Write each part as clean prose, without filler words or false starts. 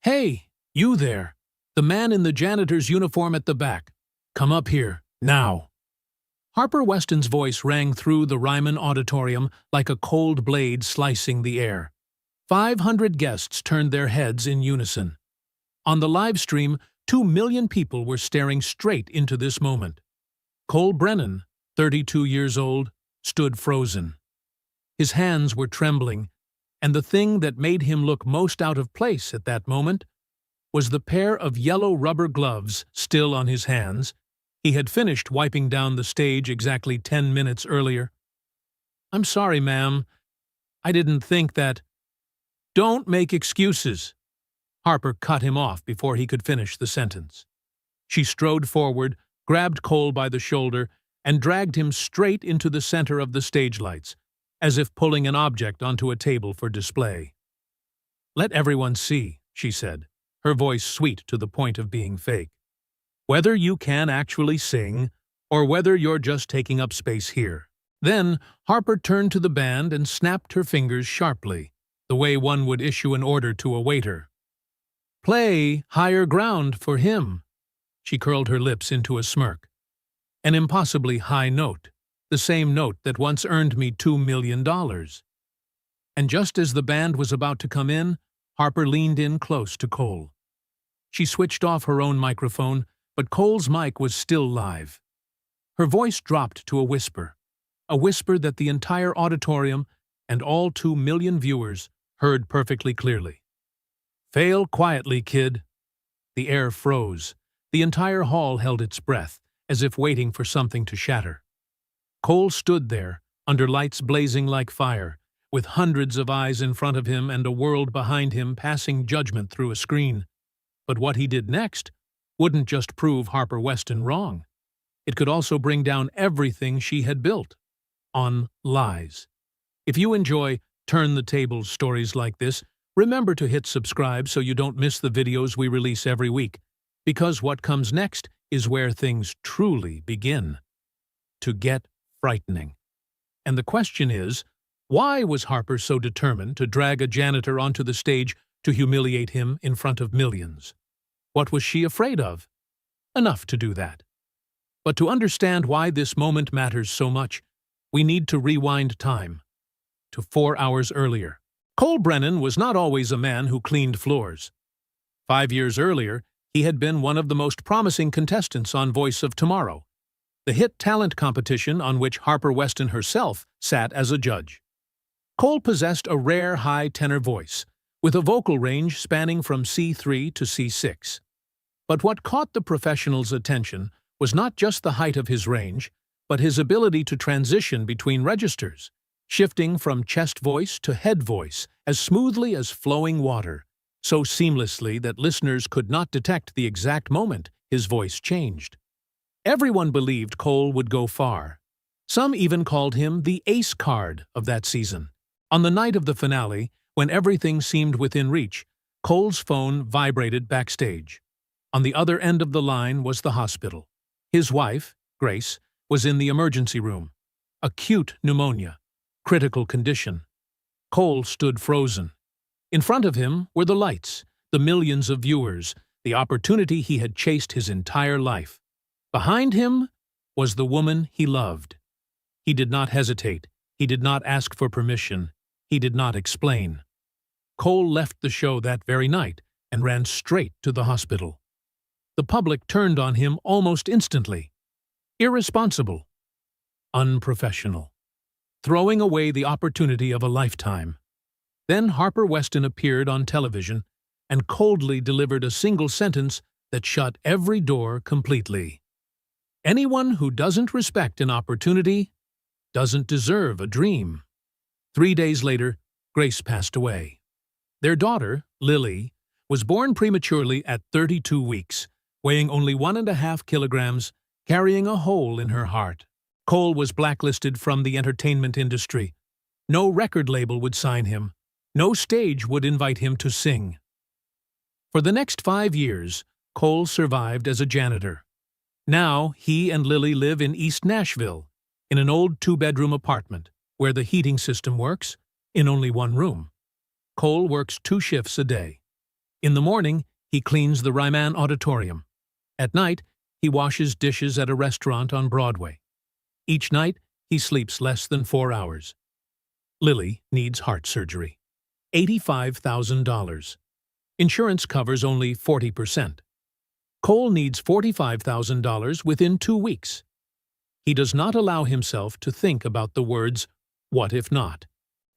Hey, you there! The man in the janitor's uniform at the back. Come up here, now. Harper Weston's voice rang through the Ryman auditorium like a cold blade slicing the air. 500 guests turned their heads in unison. On the live stream, 2 million people were staring straight into this moment. Cole Brennan, 32 years old, stood frozen. His hands were trembling, and the thing that made him look most out of place at that moment was the pair of yellow rubber gloves still on his hands. He had finished wiping down the stage exactly 10 minutes earlier. "I'm sorry, ma'am. I didn't think that—" "Don't make excuses." Harper cut him off before he could finish the sentence. She strode forward, grabbed Cole by the shoulder, and dragged him straight into the center of the stage lights, as if pulling an object onto a table for display. "Let everyone see," she said, her voice sweet to the point of being fake. "Whether you can actually sing, or whether you're just taking up space here." Then Harper turned to the band and snapped her fingers sharply, the way one would issue an order to a waiter. "Play Higher Ground for him." She curled her lips into a smirk. "An impossibly high note, the same note that once earned me $2 million. And just as the band was about to come in, Harper leaned in close to Cole. She switched off her own microphone, but Cole's mic was still live. Her voice dropped to a whisper that the entire auditorium and all 2 million viewers heard perfectly clearly. "Fail quietly, kid." The air froze. The entire hall held its breath, as if waiting for something to shatter. Cole stood there, under lights blazing like fire, with hundreds of eyes in front of him and a world behind him passing judgment through a screen. But what he did next wouldn't just prove Harper Weston wrong. It could also bring down everything she had built on lies. If you enjoy Turn the Tables stories like this, remember to hit subscribe so you don't miss the videos we release every week, because what comes next is where things truly begin to get frightening. And the question is, why was Harper so determined to drag a janitor onto the stage to humiliate him in front of millions? What was she afraid of? Enough to do that. But to understand why this moment matters so much, we need to rewind time to 4 hours earlier. Cole Brennan was not always a man who cleaned floors. 5 years earlier, he had been one of the most promising contestants on Voice of Tomorrow, the hit talent competition on which Harper Weston herself sat as a judge. Cole possessed a rare high tenor voice, with a vocal range spanning from C3 to C6. But what caught the professionals' attention was not just the height of his range, but his ability to transition between registers, shifting from chest voice to head voice as smoothly as flowing water, so seamlessly that listeners could not detect the exact moment his voice changed. Everyone believed Cole would go far. Some even called him the ace card of that season. On the night of the finale, when everything seemed within reach, Cole's phone vibrated backstage. On the other end of the line was the hospital. His wife, Grace, was in the emergency room. Acute pneumonia. Critical condition. Cole stood frozen. In front of him were the lights, the millions of viewers, the opportunity he had chased his entire life. Behind him was the woman he loved. He did not hesitate. He did not ask for permission. He did not explain. Cole left the show that very night and ran straight to the hospital. The public turned on him almost instantly. Irresponsible. Unprofessional. Throwing away the opportunity of a lifetime. Then Harper Weston appeared on television and coldly delivered a single sentence that shut every door completely. Anyone who doesn't respect an opportunity doesn't deserve a dream. 3 days later, Grace passed away. Their daughter, Lily, was born prematurely at 32 weeks, weighing only 1.5 kilograms, carrying a hole in her heart. Cole was blacklisted from the entertainment industry. No record label would sign him. No stage would invite him to sing. For the next 5 years, Cole survived as a janitor. Now he and Lily live in East Nashville, in an old 2-bedroom apartment, where the heating system works in only one room. Cole works 2 shifts a day. In the morning, he cleans the Ryman auditorium. At night, he washes dishes at a restaurant on Broadway. Each night, he sleeps less than 4 hours. Lily needs heart surgery. $85,000. Insurance covers only 40%. Cole needs $45,000 within 2 weeks. He does not allow himself to think about the words, "What if not?"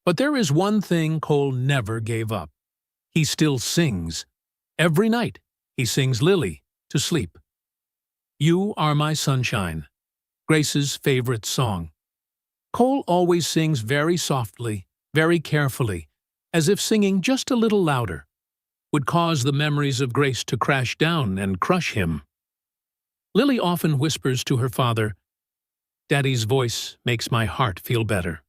But there is one thing Cole never gave up. He still sings. Every night, he sings Lily to sleep. "You Are My Sunshine," Grace's favorite song. Cole always sings very softly, very carefully, as if singing just a little louder would cause the memories of Grace to crash down and crush him. Lily often whispers to her father, "Daddy's voice makes my heart feel better."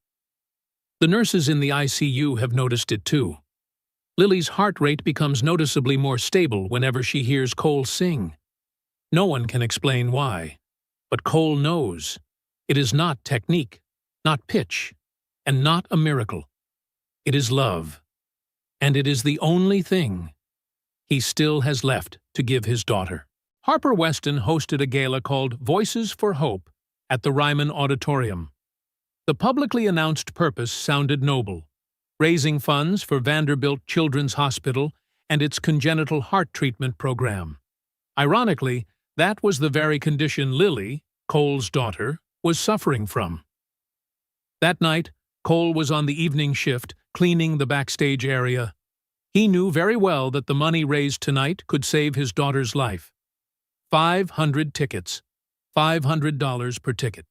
The nurses in the ICU have noticed it too. Lily's heart rate becomes noticeably more stable whenever she hears Cole sing. No one can explain why, but Cole knows. It is not technique, not pitch, and not a miracle. It is love. And it is the only thing he still has left to give his daughter. Harper Weston hosted a gala called Voices for Hope at the Ryman Auditorium. The publicly announced purpose sounded noble: raising funds for Vanderbilt Children's Hospital and its congenital heart treatment program. Ironically, that was the very condition Lily, Cole's daughter, was suffering from. That night, Cole was on the evening shift, cleaning the backstage area. He knew very well that the money raised tonight could save his daughter's life. 500 tickets, $500 per ticket.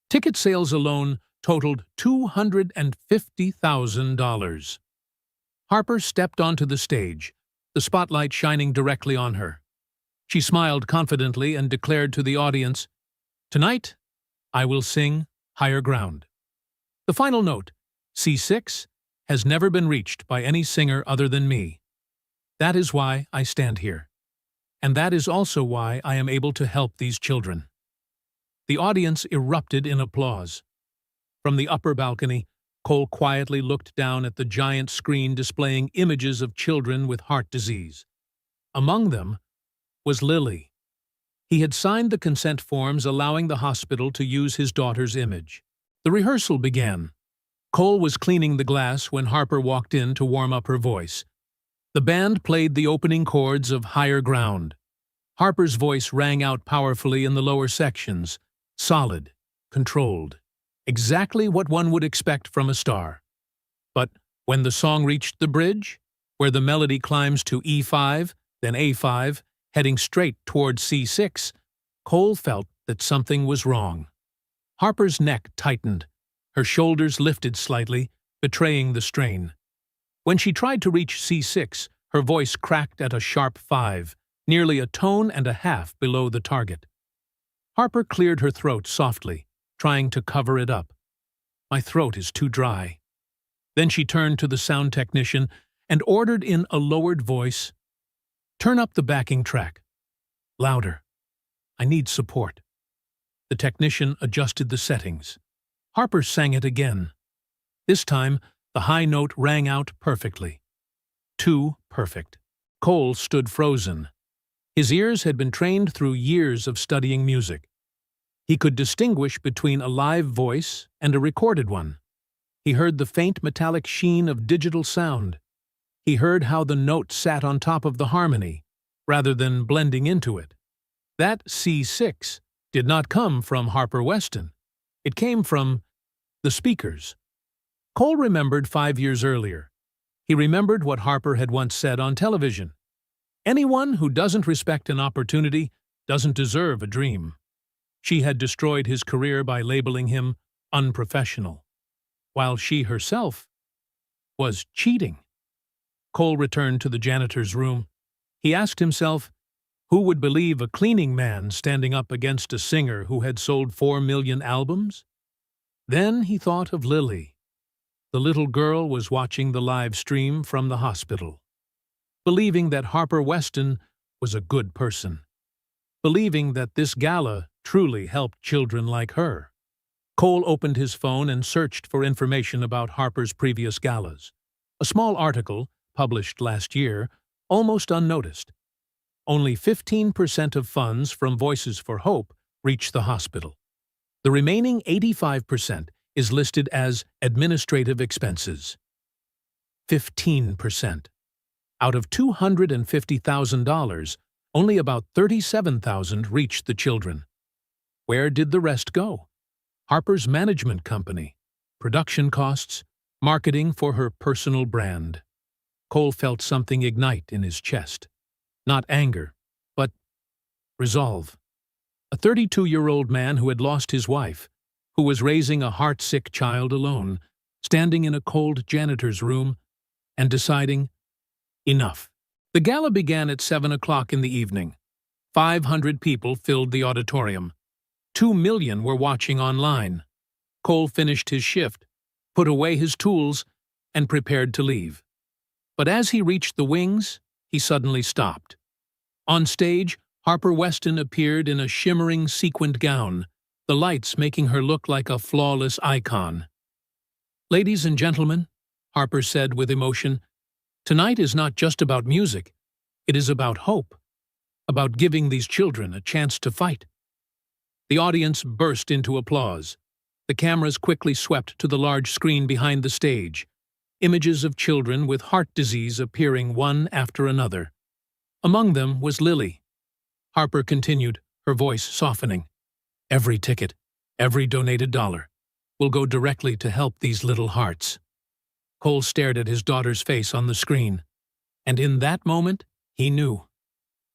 Ticket sales alone totaled $250,000. Harper stepped onto the stage, the spotlight shining directly on her. She smiled confidently and declared to the audience, "Tonight, I will sing Higher Ground." The final note, C6, has never been reached by any singer other than me. That is why I stand here. And that is also why I am able to help these children. The audience erupted in applause. From the upper balcony, Cole quietly looked down at the giant screen displaying images of children with heart disease. Among them was Lily. He had signed the consent forms allowing the hospital to use his daughter's image. The rehearsal began. Cole was cleaning the glass when Harper walked in to warm up her voice. The band played the opening chords of Higher Ground. Harper's voice rang out powerfully in the lower sections, solid, controlled, exactly what one would expect from a star. But when the song reached the bridge, where the melody climbs to E5, then A5, heading straight toward C6, Cole felt that something was wrong. Harper's neck tightened. Her shoulders lifted slightly, betraying the strain. When she tried to reach C6, her voice cracked at a sharp 5, nearly a tone and a half below the target. Harper cleared her throat softly, trying to cover it up. "My throat is too dry." Then she turned to the sound technician and ordered in a lowered voice, "Turn up the backing track. Louder. I need support." The technician adjusted the settings. Harper sang it again. This time, the high note rang out perfectly. Too perfect. Cole stood frozen. His ears had been trained through years of studying music. He could distinguish between a live voice and a recorded one. He heard the faint metallic sheen of digital sound. He heard how the note sat on top of the harmony, rather than blending into it. That C6 did not come from Harper Weston. It came from the speakers. Cole remembered 5 years earlier. He remembered what Harper had once said on television. "Anyone who doesn't respect an opportunity doesn't deserve a dream." She had destroyed his career by labeling him unprofessional, while she herself was cheating. Cole returned to the janitor's room. He asked himself, who would believe a cleaning man standing up against a singer who had sold 4 million albums? Then he thought of Lily. The little girl was watching the live stream from the hospital, believing that Harper Weston was a good person, believing that this gala truly helped children like her. Cole opened his phone and searched for information about Harper's previous galas. A small article, published last year, almost unnoticed. Only 15% of funds from Voices for Hope reach the hospital. The remaining 85% is listed as administrative expenses. 15%. Out of $250,000, only about $37,000 reached the children. Where did the rest go? Harper's management company, production costs, marketing for her personal brand. Cole felt something ignite in his chest. Not anger, but resolve. A 32-year-old man who had lost his wife, who was raising a heart-sick child alone, standing in a cold janitor's room, and deciding, enough. The gala began at 7 o'clock in the evening. 500 people filled the auditorium. 2 million were watching online. Cole finished his shift, put away his tools, and prepared to leave. But as he reached the wings, he suddenly stopped. On stage, Harper Weston appeared in a shimmering sequined gown, the lights making her look like a flawless icon. "Ladies and gentlemen," Harper said with emotion, "tonight is not just about music. It is about hope, about giving these children a chance to fight." The audience burst into applause. The cameras quickly swept to the large screen behind the stage, images of children with heart disease appearing one after another. Among them was Lily. Harper continued, her voice softening. "Every ticket, every donated dollar, will go directly to help these little hearts." Cole stared at his daughter's face on the screen, and in that moment, he knew.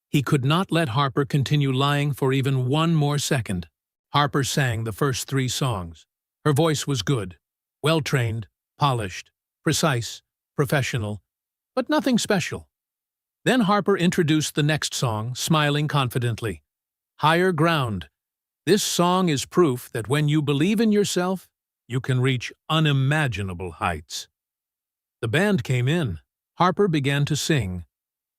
He could not let Harper continue lying for even one more second. Harper sang the first 3 songs. Her voice was good, well-trained, polished, precise, professional, but nothing special. Then Harper introduced the next song, smiling confidently. "Higher Ground. This song is proof that when you believe in yourself, you can reach unimaginable heights." The band came in. Harper began to sing.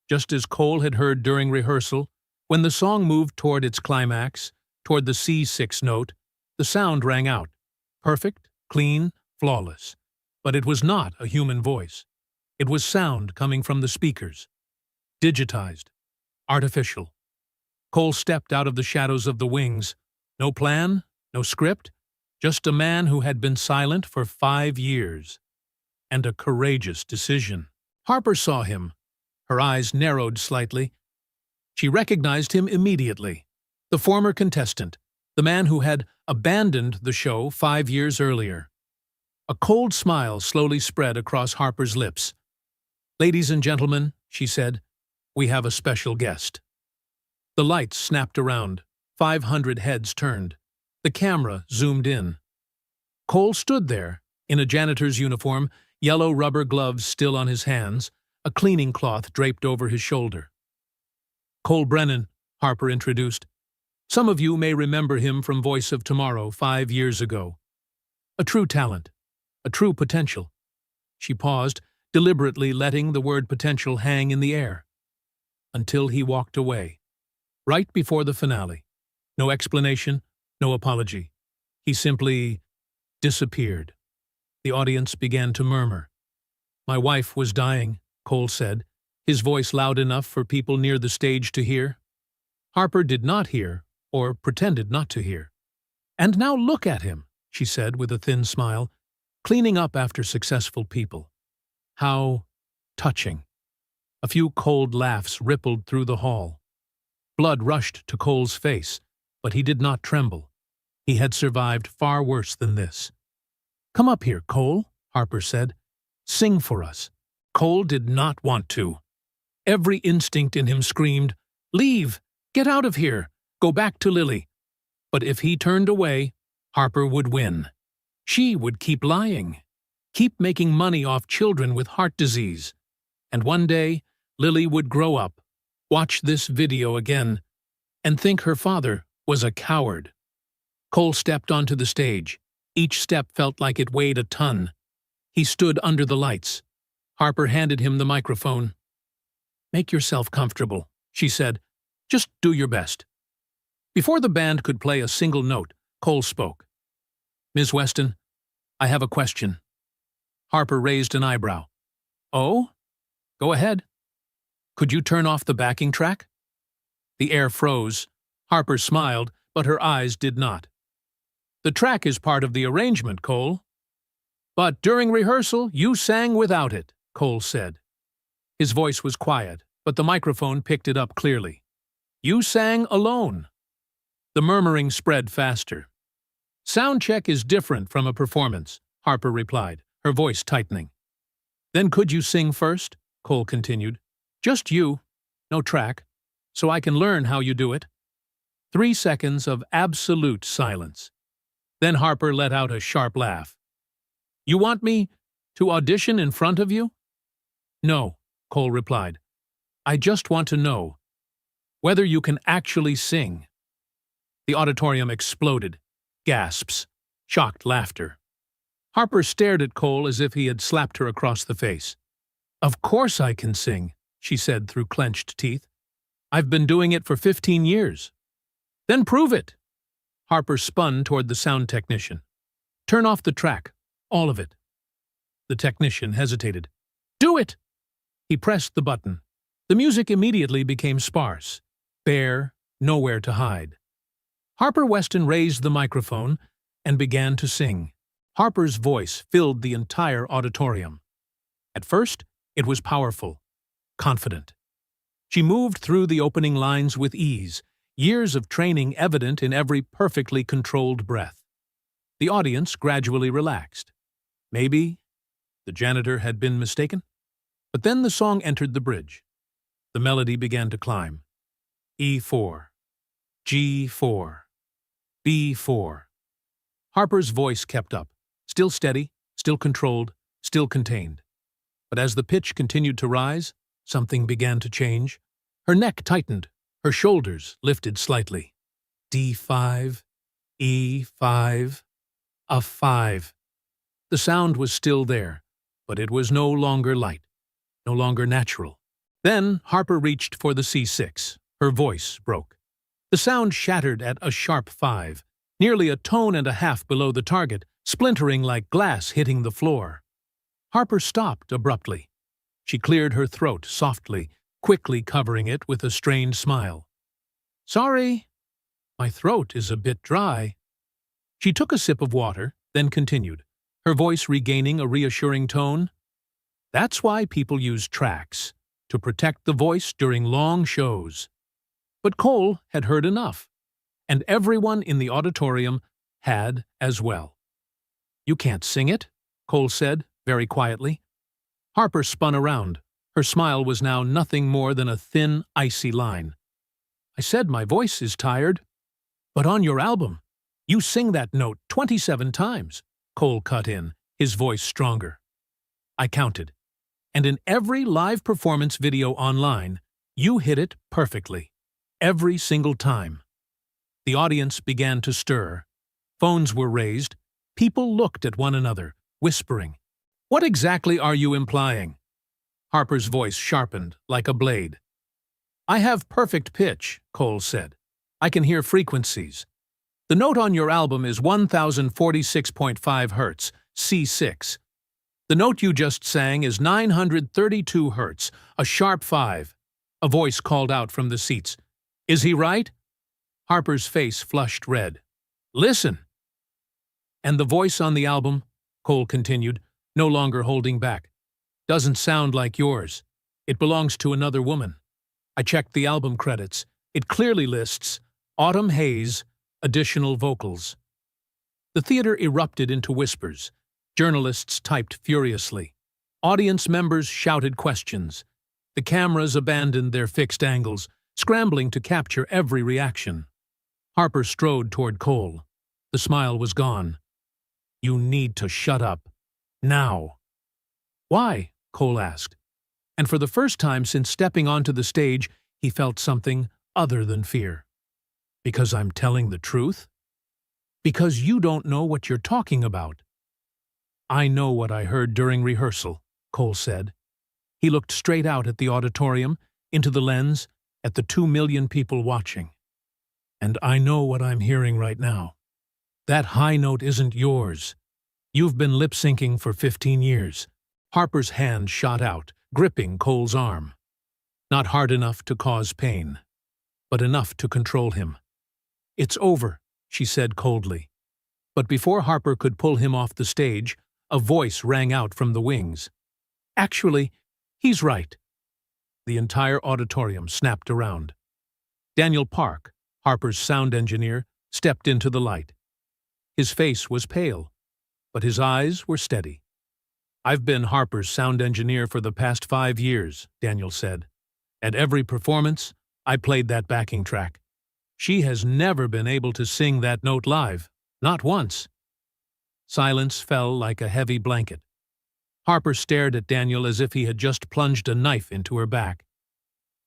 Just as Cole had heard during rehearsal, when the song moved toward its climax, toward the C6 note, the sound rang out. Perfect, clean, flawless. But it was not a human voice. It was sound coming from the speakers. Digitized. Artificial. Cole stepped out of the shadows of the wings. No plan, no script, just a man who had been silent for 5 years. And a courageous decision. Harper saw him. Her eyes narrowed slightly. She recognized him immediately. The former contestant, the man who had abandoned the show 5 years earlier. A cold smile slowly spread across Harper's lips. "Ladies and gentlemen," she said, "we have a special guest." The lights snapped around. 500 heads turned. The camera zoomed in. Cole stood there, in a janitor's uniform, yellow rubber gloves still on his hands, a cleaning cloth draped over his shoulder. "Cole Brennan," Harper introduced. "Some of you may remember him from Voice of Tomorrow 5 years ago. A true talent, a true potential." She paused, deliberately letting the word potential hang in the air. Until he walked away. Right before the finale. No explanation, no apology. He simply disappeared. The audience began to murmur. "My wife was dying," Cole said, his voice loud enough for people near the stage to hear. Harper did not hear, or pretended not to hear. "And now look at him," she said with a thin smile, "cleaning up after successful people. How touching." A few cold laughs rippled through the hall. Blood rushed to Cole's face, but he did not tremble. He had survived far worse than this. "Come up here, Cole," Harper said. "Sing for us." Cole did not want to. Every instinct in him screamed, "Leave! Get out of here! Go back to Lily!" But if he turned away, Harper would win. She would keep lying, keep making money off children with heart disease. And one day, Lily would grow up, watch this video again, and think her father was a coward. Cole stepped onto the stage. Each step felt like it weighed a ton. He stood under the lights. Harper handed him the microphone. "Make yourself comfortable," she said. "Just do your best." Before the band could play a single note, Cole spoke. "Ms. Weston, I have a question." Harper raised an eyebrow. "Oh? Go ahead." Could you turn off the backing track? The air froze. Harper smiled, but her eyes did not. The track is part of the arrangement, Cole. But during rehearsal, you sang without it, Cole said. His voice was quiet, but the microphone picked it up clearly. You sang alone. The murmuring spread faster. Sound check is different from a performance, Harper replied, her voice tightening. Then could you sing first? Cole continued. Just you, no track, so I can learn how you do it. 3 seconds of absolute silence. Then Harper let out a sharp laugh. You want me to audition in front of you? No, Cole replied. I just want to know whether you can actually sing. The auditorium exploded. Gasps. Shocked laughter. Harper stared at Cole as if he had slapped her across the face. Of course I can sing, she said through clenched teeth. I've been doing it for 15 years. Then prove it. Harper spun toward the sound technician. Turn off the track, all of it. The technician hesitated. Do it! He pressed the button. The music immediately became sparse, bare, nowhere to hide. Harper Weston raised the microphone and began to sing. Harper's voice filled the entire auditorium. At first, it was powerful, confident. She moved through the opening lines with ease, years of training evident in every perfectly controlled breath. The audience gradually relaxed. Maybe the janitor had been mistaken? But then the song entered the bridge. The melody began to climb. E4, G4, B4. Harper's voice kept up, still steady, still controlled, still contained. But as the pitch continued to rise, something began to change. Her neck tightened, her shoulders lifted slightly. D5, E5, a 5. The sound was still there, but it was no longer light, no longer natural. Then Harper reached for the C6. Her voice broke. The sound shattered at a sharp 5, nearly a tone and a half below the target, splintering like glass hitting the floor. Harper stopped abruptly. She cleared her throat softly, quickly covering it with a strained smile. Sorry, my throat is a bit dry. She took a sip of water, then continued, her voice regaining a reassuring tone. That's why people use tracks, to protect the voice during long shows. But Cole had heard enough, and everyone in the auditorium had as well. You can't sing it, Cole said, very quietly. Harper spun around. Her smile was now nothing more than a thin, icy line. I said my voice is tired. But on your album, you sing that note 27 times, Cole cut in, his voice stronger. I counted. And in every live performance video online, you hit it perfectly. Every single time. The audience began to stir. Phones were raised. People looked at one another, whispering. What exactly are you implying? Harper's voice sharpened, like a blade. I have perfect pitch, Cole said. I can hear frequencies. The note on your album is 1046.5 Hz, C6. The note you just sang is 932 Hz, a sharp 5. A voice called out from the seats. Is he right? Harper's face flushed red. Listen. And the voice on the album, Cole continued, no longer holding back, doesn't sound like yours. It belongs to another woman. I checked the album credits. It clearly lists Autumn Haze, additional vocals. The theater erupted into whispers. Journalists typed furiously. Audience members shouted questions. The cameras abandoned their fixed angles, scrambling to capture every reaction. Harper strode toward Cole. The smile was gone. You need to shut up. Now. Why? Cole asked. And for the first time since stepping onto the stage, he felt something other than fear. Because I'm telling the truth? Because you don't know what you're talking about. I know what I heard during rehearsal, Cole said. He looked straight out at the auditorium, into the lens, at the 2 million people watching. And I know what I'm hearing right now. That high note isn't yours. You've been lip-syncing for 15 years. Harper's hand shot out, gripping Cole's arm. Not hard enough to cause pain, but enough to control him. "It's over," she said coldly. But before Harper could pull him off the stage, a voice rang out from the wings. "Actually, he's right." The entire auditorium snapped around. Daniel Park, Harper's sound engineer, stepped into the light. His face was pale, but his eyes were steady. "I've been Harper's sound engineer for the past 5 years," Daniel said. "At every performance, I played that backing track. She has never been able to sing that note live, not once." Silence fell like a heavy blanket. Harper stared at Daniel as if he had just plunged a knife into her back.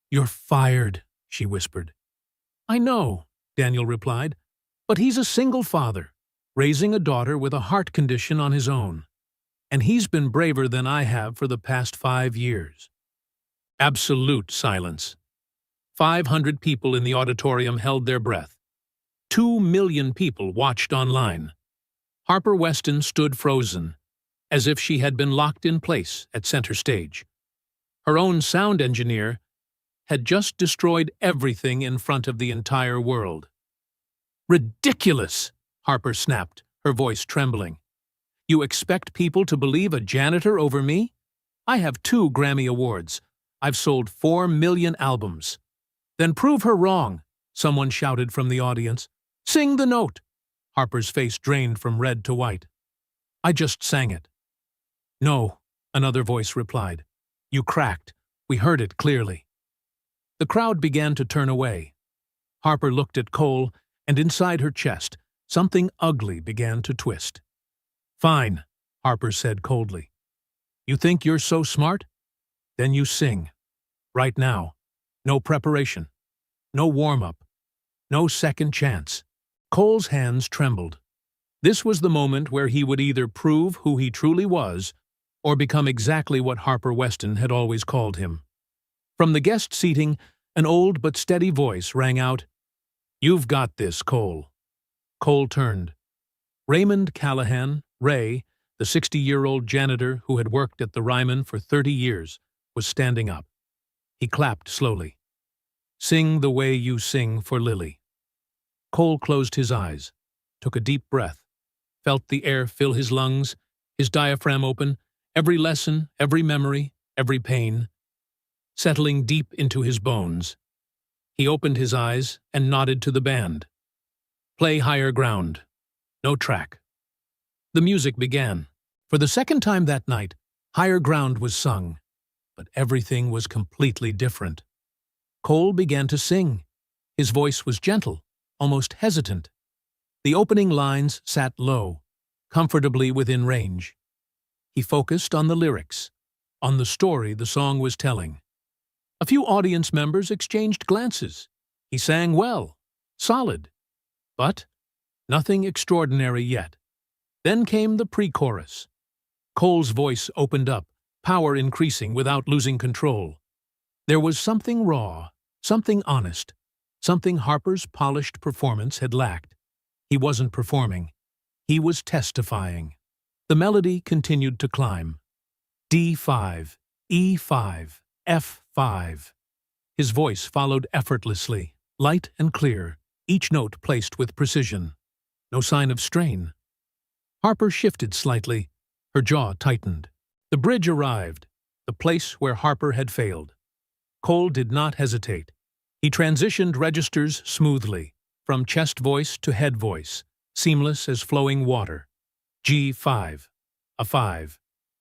"You're fired," she whispered. "I know," Daniel replied, "but he's a single father, raising a daughter with a heart condition on his own. And he's been braver than I have for the past 5 years." Absolute silence. 500 people in the auditorium held their breath. 2 million people watched online. Harper Weston stood frozen, as if she had been locked in place at center stage. Her own sound engineer had just destroyed everything in front of the entire world. "Ridiculous!" Harper snapped, her voice trembling. "You expect people to believe a janitor over me? I have 2 Grammy Awards. I've sold 4 million albums." "Then prove her wrong," someone shouted from the audience. "Sing the note." Harper's face drained from red to white. "I just sang it." "No," another voice replied. "You cracked. We heard it clearly." The crowd began to turn away. Harper looked at Cole, and inside her chest, something ugly began to twist. "Fine," Harper said coldly. "You think you're so smart? Then you sing. Right now. No preparation. No warm-up. No second chance." Cole's hands trembled. This was the moment where he would either prove who he truly was or become exactly what Harper Weston had always called him. From the guest seating, an old but steady voice rang out, "You've got this, Cole." Cole turned. Raymond Callahan, Ray, the 60-year-old janitor who had worked at the Ryman for 30 years, was standing up. He clapped slowly. "Sing the way you sing for Lily." Cole closed his eyes, took a deep breath, felt the air fill his lungs, his diaphragm open, every lesson, every memory, every pain, settling deep into his bones. He opened his eyes and nodded to the band. "Play Higher Ground." No track. The music began. For the second time that night, Higher Ground was sung, but everything was completely different. Cole began to sing. His voice was gentle, almost hesitant. The opening lines sat low, comfortably within range. He focused on the lyrics, on the story the song was telling. A few audience members exchanged glances. He sang well, solid, but nothing extraordinary yet. Then came the pre-chorus. Cole's voice opened up, power increasing without losing control. There was something raw, something honest, something Harper's polished performance had lacked. He wasn't performing. He was testifying. The melody continued to climb. D5, E5, F5. His voice followed effortlessly, light and clear, each note placed with precision. No sign of strain. Harper shifted slightly. Her jaw tightened. The bridge arrived, the place where Harper had failed. Cole did not hesitate. He transitioned registers smoothly, from chest voice to head voice, seamless as flowing water. G5, a 5,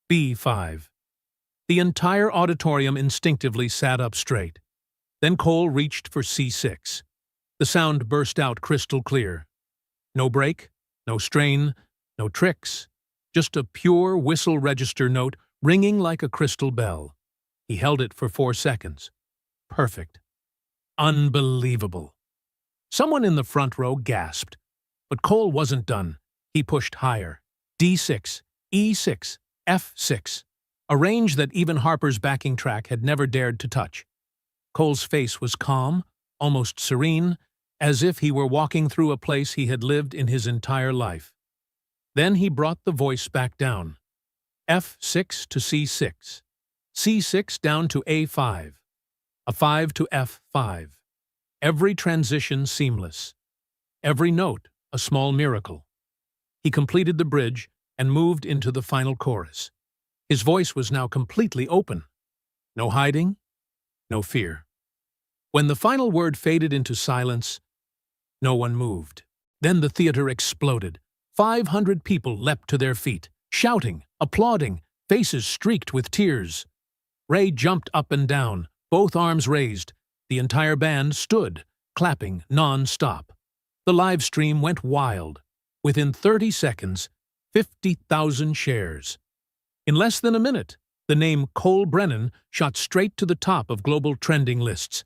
B5. The entire auditorium instinctively sat up straight. Then Cole reached for C6. The sound burst out crystal clear. No break, no strain, no tricks, just a pure whistle register note ringing like a crystal bell. He held it for 4 seconds. Perfect. Unbelievable. Someone in the front row gasped. But Cole wasn't done. He pushed higher. D6, E6, F6. A range that even Harper's backing track had never dared to touch. Cole's face was calm, almost serene, as if he were walking through a place he had lived in his entire life. Then he brought the voice back down. F6 to C6. C6 down to A5. a 5 to F5. Every transition seamless. Every note a small miracle. He completed the bridge and moved into the final chorus. His voice was now completely open. No hiding, no fear. When the final word faded into silence, no one moved. Then the theater exploded. 500 people leapt to their feet, shouting, applauding, faces streaked with tears. Ray jumped up and down, both arms raised. The entire band stood, clapping non-stop. The live stream went wild. Within 30 seconds, 50,000 shares. In less than a minute, the name Cole Brennan shot straight to the top of global trending lists.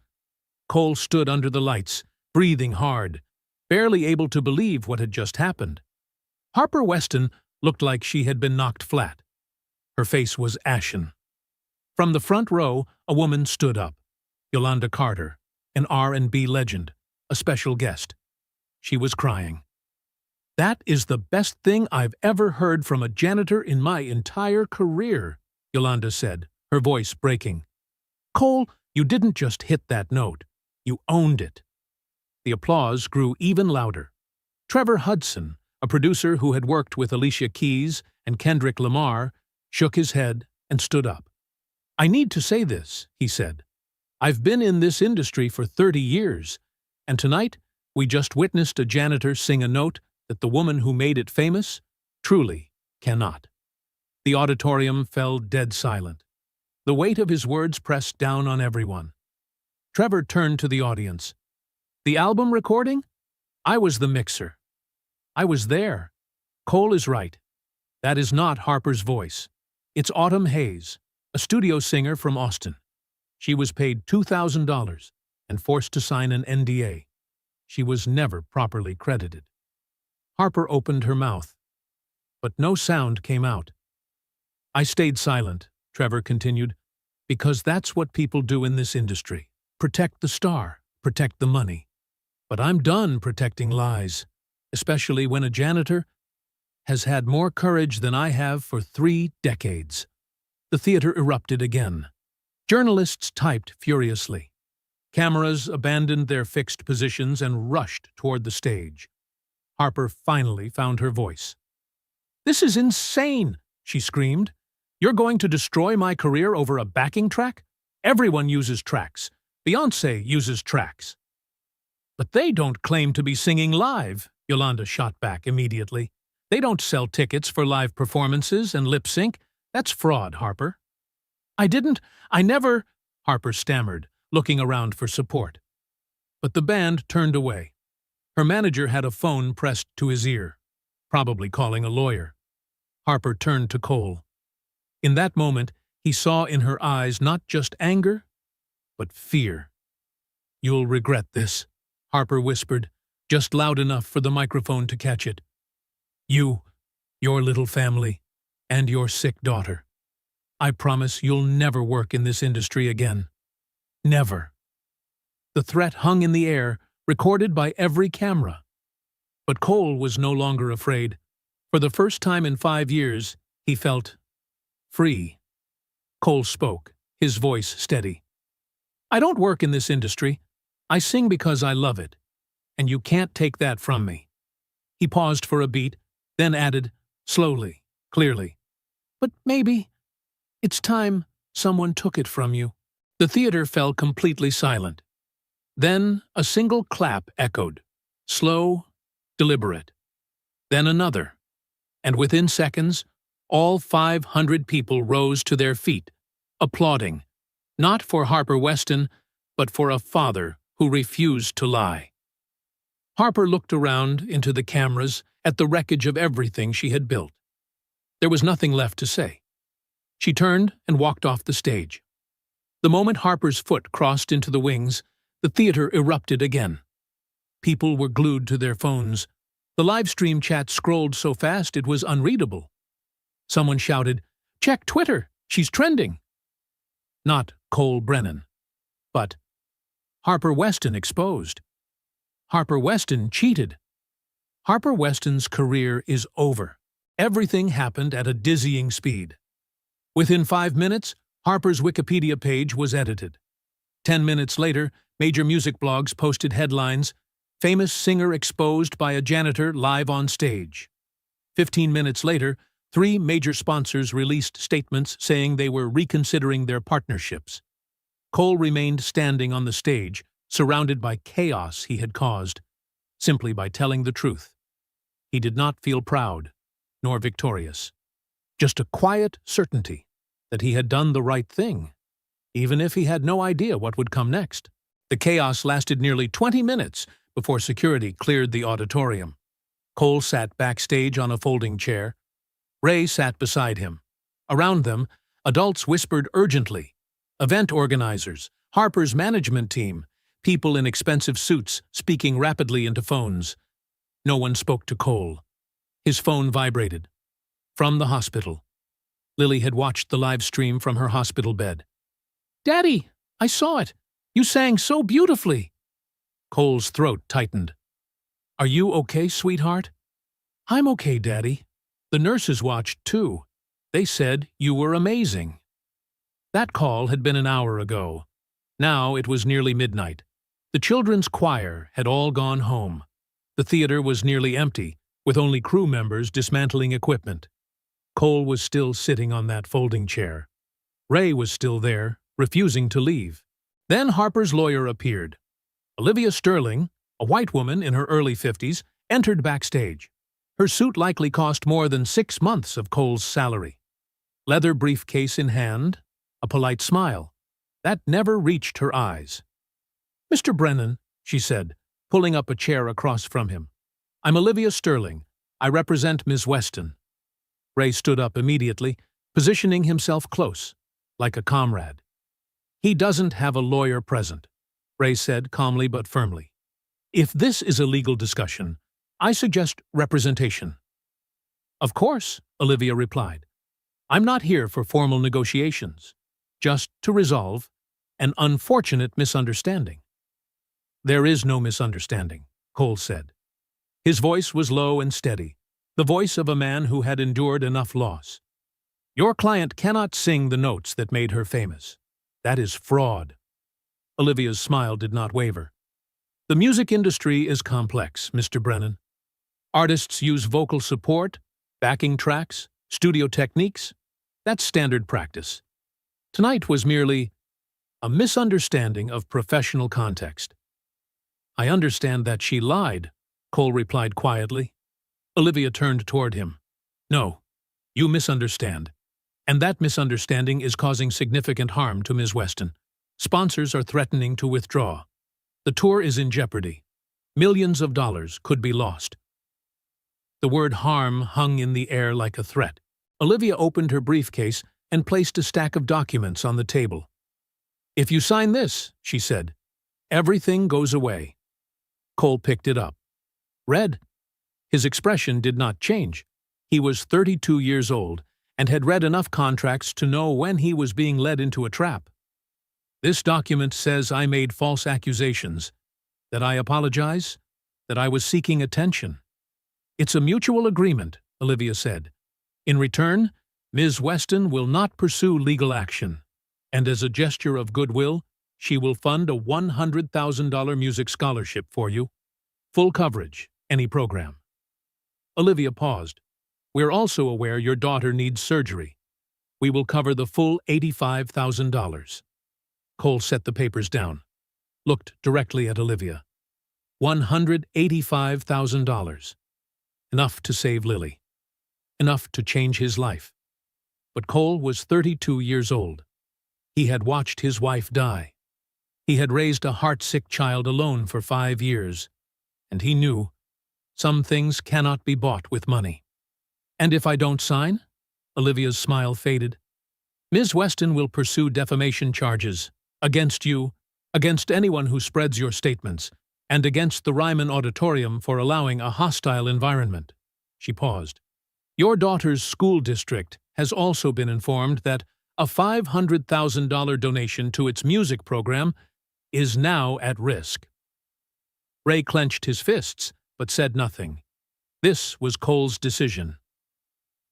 Cole stood under the lights, breathing hard, barely able to believe what had just happened. Harper Weston looked like she had been knocked flat. Her face was ashen. From the front row, a woman stood up. Yolanda Carter, an R&B legend, a special guest. She was crying. "That is the best thing I've ever heard from a janitor in my entire career," Yolanda said, her voice breaking. "Cole, you didn't just hit that note. You owned it." The applause grew even louder. Trevor Hudson, a producer who had worked with Alicia Keys and Kendrick Lamar, shook his head and stood up. "I need to say this," he said. "I've been in this industry for 30 years, and tonight we just witnessed a janitor sing a note that the woman who made it famous truly cannot." The auditorium fell dead silent. The weight of his words pressed down on everyone. Trevor turned to the audience. "The album recording? I was the mixer. I was there. Cole is right. That is not Harper's voice. It's Autumn Hayes, a studio singer from Austin. She was paid $2,000 and forced to sign an NDA. She was never properly credited." Harper opened her mouth, but no sound came out. "I stayed silent," Trevor continued, "because that's what people do in this industry. Protect the star, protect the money. But I'm done protecting lies, especially when a janitor has had more courage than I have for 3 decades. The theater erupted again. Journalists typed furiously. Cameras abandoned their fixed positions and rushed toward the stage. Harper finally found her voice. "This is insane," she screamed. "You're going to destroy my career over a backing track? Everyone uses tracks. Beyoncé uses tracks." "But they don't claim to be singing live," Yolanda shot back immediately. "They don't sell tickets for live performances and lip sync. That's fraud, Harper." I never," Harper stammered, looking around for support. But the band turned away. Her manager had a phone pressed to his ear, probably calling a lawyer. Harper turned to Cole. In that moment, he saw in her eyes not just anger, but fear. "You'll regret this," Harper whispered, just loud enough for the microphone to catch it. "You, your little family, and your sick daughter. I promise you'll never work in this industry again. Never." The threat hung in the air, recorded by every camera. But Cole was no longer afraid. For the first time in 5 years, he felt free. Cole spoke, his voice steady. "I don't work in this industry. I sing because I love it. And you can't take that from me." He paused for a beat, then added, slowly, clearly, "But maybe it's time someone took it from you." The theater fell completely silent. Then a single clap echoed, slow, deliberate. Then another, and within seconds, all 500 people rose to their feet, applauding, not for Harper Weston, but for a father who refused to lie. Harper looked around into the cameras at the wreckage of everything she had built. There was nothing left to say. She turned and walked off the stage. The moment Harper's foot crossed into the wings, the theater erupted again. People were glued to their phones. The live stream chat scrolled so fast it was unreadable. Someone shouted, "Check Twitter! She's trending!" Not Cole Brennan, but Harper Weston exposed. Harper Weston cheated. Harper Weston's career is over. Everything happened at a dizzying speed. Within 5 minutes, Harper's Wikipedia page was edited. 10 minutes later, major music blogs posted headlines, "Famous singer exposed by a janitor live on stage." 15 minutes later, 3 major sponsors released statements saying they were reconsidering their partnerships. Cole remained standing on the stage, surrounded by chaos he had caused, simply by telling the truth. He did not feel proud, nor victorious. Just a quiet certainty that he had done the right thing, even if he had no idea what would come next. The chaos lasted nearly 20 minutes before security cleared the auditorium. Cole sat backstage on a folding chair. Ray sat beside him. Around them, adults whispered urgently. Event organizers, Harper's management team, people in expensive suits speaking rapidly into phones. No one spoke to Cole. His phone vibrated. From the hospital. Lily had watched the live stream from her hospital bed. "Daddy, I saw it. You sang so beautifully." Cole's throat tightened. "Are you okay, sweetheart?" "I'm okay, Daddy. The nurses watched, too. They said you were amazing." That call had been an hour ago. Now it was nearly midnight. The children's choir had all gone home. The theater was nearly empty, with only crew members dismantling equipment. Cole was still sitting on that folding chair. Ray was still there, refusing to leave. Then Harper's lawyer appeared. Olivia Sterling, a white woman in her early 50s, entered backstage. Her suit likely cost more than 6 months of Cole's salary. Leather briefcase in hand, a polite smile. That never reached her eyes. "Mr. Brennan," she said, pulling up a chair across from him. "I'm Olivia Sterling. I represent Ms. Weston." Ray stood up immediately, positioning himself close, like a comrade. "He doesn't have a lawyer present," Ray said calmly but firmly. "If this is a legal discussion, I suggest representation." "Of course," Olivia replied. "I'm not here for formal negotiations, just to resolve an unfortunate misunderstanding." "There is no misunderstanding," Cole said. His voice was low and steady, the voice of a man who had endured enough loss. "Your client cannot sing the notes that made her famous. That is fraud." Olivia's smile did not waver. "The music industry is complex, Mr. Brennan. Artists use vocal support, backing tracks, studio techniques. That's standard practice. Tonight was merely a misunderstanding of professional context." "I understand that she lied," Cole replied quietly. Olivia turned toward him. "No, you misunderstand. And that misunderstanding is causing significant harm to Ms. Weston. Sponsors are threatening to withdraw. The tour is in jeopardy. Millions of dollars could be lost." The word harm hung in the air like a threat. Olivia opened her briefcase and placed a stack of documents on the table. "If you sign this," she said, "everything goes away." Cole picked it up. Read. His expression did not change. He was 32 years old and had read enough contracts to know when he was being led into a trap. "This document says I made false accusations, that I apologize, that I was seeking attention." "It's a mutual agreement," Olivia said. "In return, Ms. Weston will not pursue legal action, and as a gesture of goodwill, she will fund a $100,000 music scholarship for you. Full coverage, any program." Olivia paused. "We're also aware your daughter needs surgery. We will cover the full $85,000. Cole set the papers down, looked directly at Olivia. $185,000. Enough to save Lily. Enough to change his life. But Cole was 32 years old. He had watched his wife die. He had raised a heart-sick child alone for 5 years. And he knew, some things cannot be bought with money. "And if I don't sign?" Olivia's smile faded. "Ms. Weston will pursue defamation charges against you, against anyone who spreads your statements, and against the Ryman Auditorium for allowing a hostile environment." She paused. "Your daughter's school district has also been informed that a $500,000 donation to its music program is now at risk." Ray clenched his fists, but said nothing. This was Cole's decision.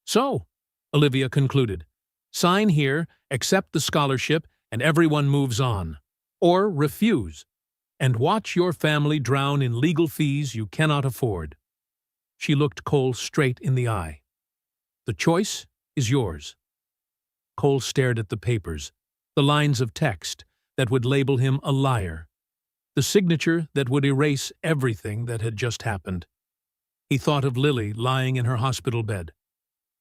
"So," Olivia concluded, "sign here, accept the scholarship, and everyone moves on. or refuse, and watch your family drown in legal fees you cannot afford. She looked Cole straight in the eye. The choice is yours. Cole stared at the papers, the lines of text that would label him a liar, the signature that would erase everything that had just happened. He thought of Lily lying in her hospital bed,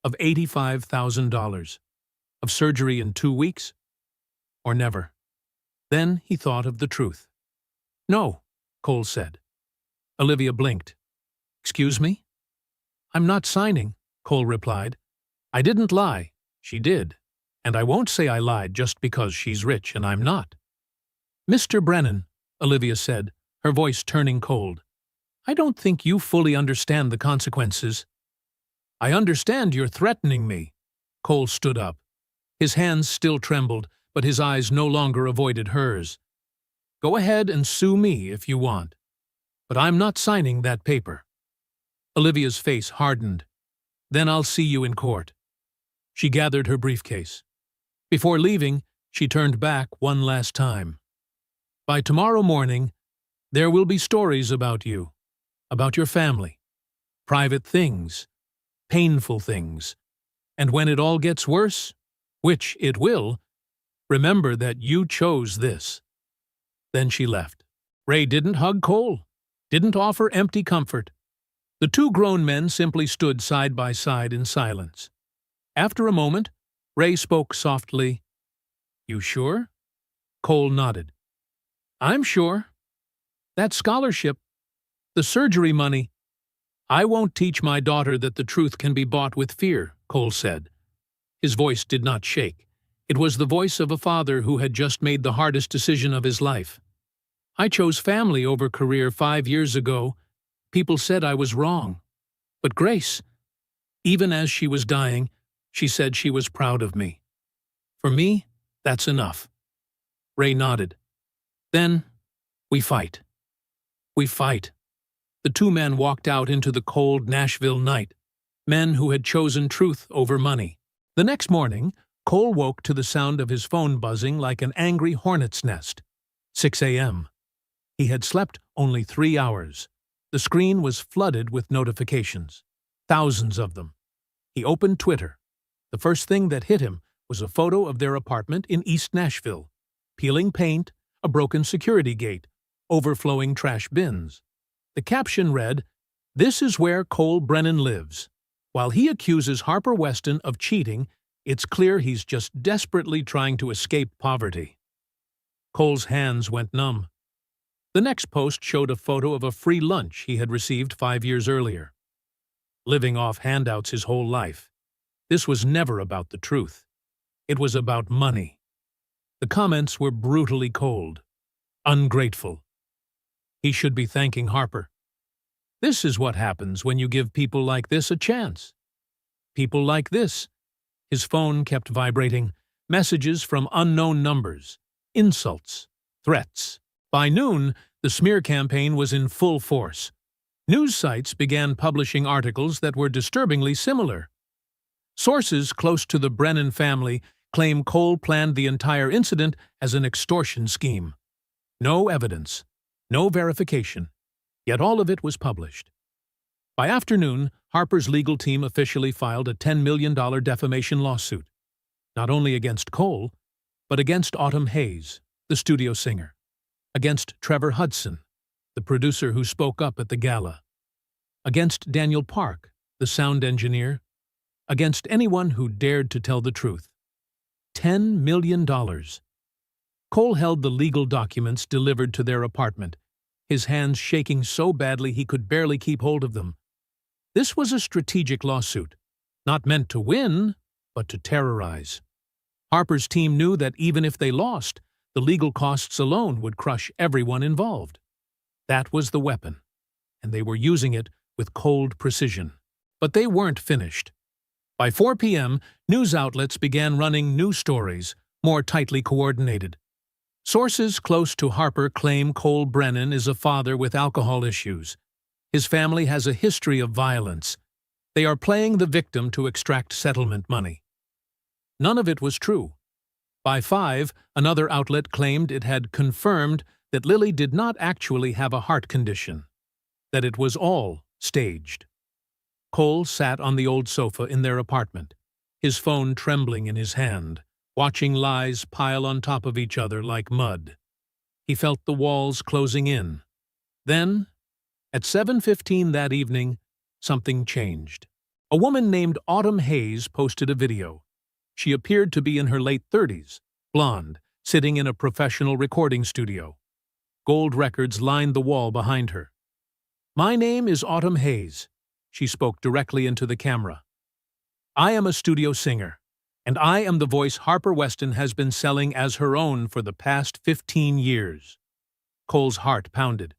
of $85,000, of surgery in 2 weeks, or never. Then he thought of the truth. "No," Cole said. Olivia blinked. "Excuse me?" "I'm not signing," Cole replied. "I didn't lie. She did. And I won't say I lied just because she's rich and I'm not." "Mr. Brennan," Olivia said, her voice turning cold, "I don't think you fully understand the consequences." "I understand you're threatening me." Cole stood up. His hands still trembled, but his eyes no longer avoided hers. "Go ahead and sue me if you want. But I'm not signing that paper." Olivia's face hardened. "Then I'll see you in court." She gathered her briefcase. Before leaving, she turned back one last time. "By tomorrow morning, there will be stories about you, about your family, private things, painful things. And when it all gets worse, which it will, remember that you chose this." Then she left. Ray didn't hug Cole, didn't offer empty comfort. The two grown men simply stood side by side in silence. After a moment, Ray spoke softly. "You sure?" Cole nodded. "I'm sure. That scholarship, the surgery money—" "I won't teach my daughter that the truth can be bought with fear," Cole said. His voice did not shake. It was the voice of a father who had just made the hardest decision of his life. "I chose family over career 5 years ago. People said I was wrong. But Grace, even as she was dying, she said she was proud of me. For me, that's enough." Ray nodded. "Then, we fight. We fight." The two men walked out into the cold Nashville night, men who had chosen truth over money. The next morning, Cole woke to the sound of his phone buzzing like an angry hornet's nest. 6 a.m. He had slept only 3 hours. The screen was flooded with notifications, thousands of them. He opened Twitter. The first thing that hit him was a photo of their apartment in East Nashville, peeling paint, a broken security gate, overflowing trash bins. The caption read, "This is where Cole Brennan lives. While he accuses Harper Weston of cheating, it's clear he's just desperately trying to escape poverty." Cole's hands went numb. The next post showed a photo of a free lunch he had received 5 years earlier. Living off handouts his whole life. This was never about the truth. It was about money. The comments were brutally cold, ungrateful. He should be thanking Harper. This is what happens when you give people like this a chance. People like this. His phone kept vibrating, messages from unknown numbers, insults, threats. By noon, the smear campaign was in full force. News sites began publishing articles that were disturbingly similar. Sources close to the Brennan family claim Cole planned the entire incident as an extortion scheme. No evidence, no verification, yet all of it was published. By afternoon, Harper's legal team officially filed a $10 million defamation lawsuit, not only against Cole, but against Autumn Hayes, the studio singer, against Trevor Hudson, the producer who spoke up at the gala, against Daniel Park, the sound engineer, against anyone who dared to tell the truth. $10 million. Cole held the legal documents delivered to their apartment, his hands shaking so badly he could barely keep hold of them. This was a strategic lawsuit, not meant to win, but to terrorize. Harper's team knew that even if they lost, the legal costs alone would crush everyone involved. That was the weapon, and they were using it with cold precision. But they weren't finished. By 4 p.m., news outlets began running new stories, more tightly coordinated. Sources close to Harper claim Cole Brennan is a father with alcohol issues. His family has a history of violence. They are playing the victim to extract settlement money. None of it was true. By 5, another outlet claimed it had confirmed that Lily did not actually have a heart condition, that it was all staged. Cole sat on the old sofa in their apartment, his phone trembling in his hand, watching lies pile on top of each other like mud. He felt the walls closing in. Then, at 7:15 that evening, something changed. A woman named Autumn Hayes posted a video. She appeared to be in her late 30s, blonde, sitting in a professional recording studio. Gold records lined the wall behind her. "My name is Autumn Hayes," she spoke directly into the camera. "I am a studio singer, and I am the voice Harper Weston has been selling as her own for the past 15 years. Cole's heart pounded.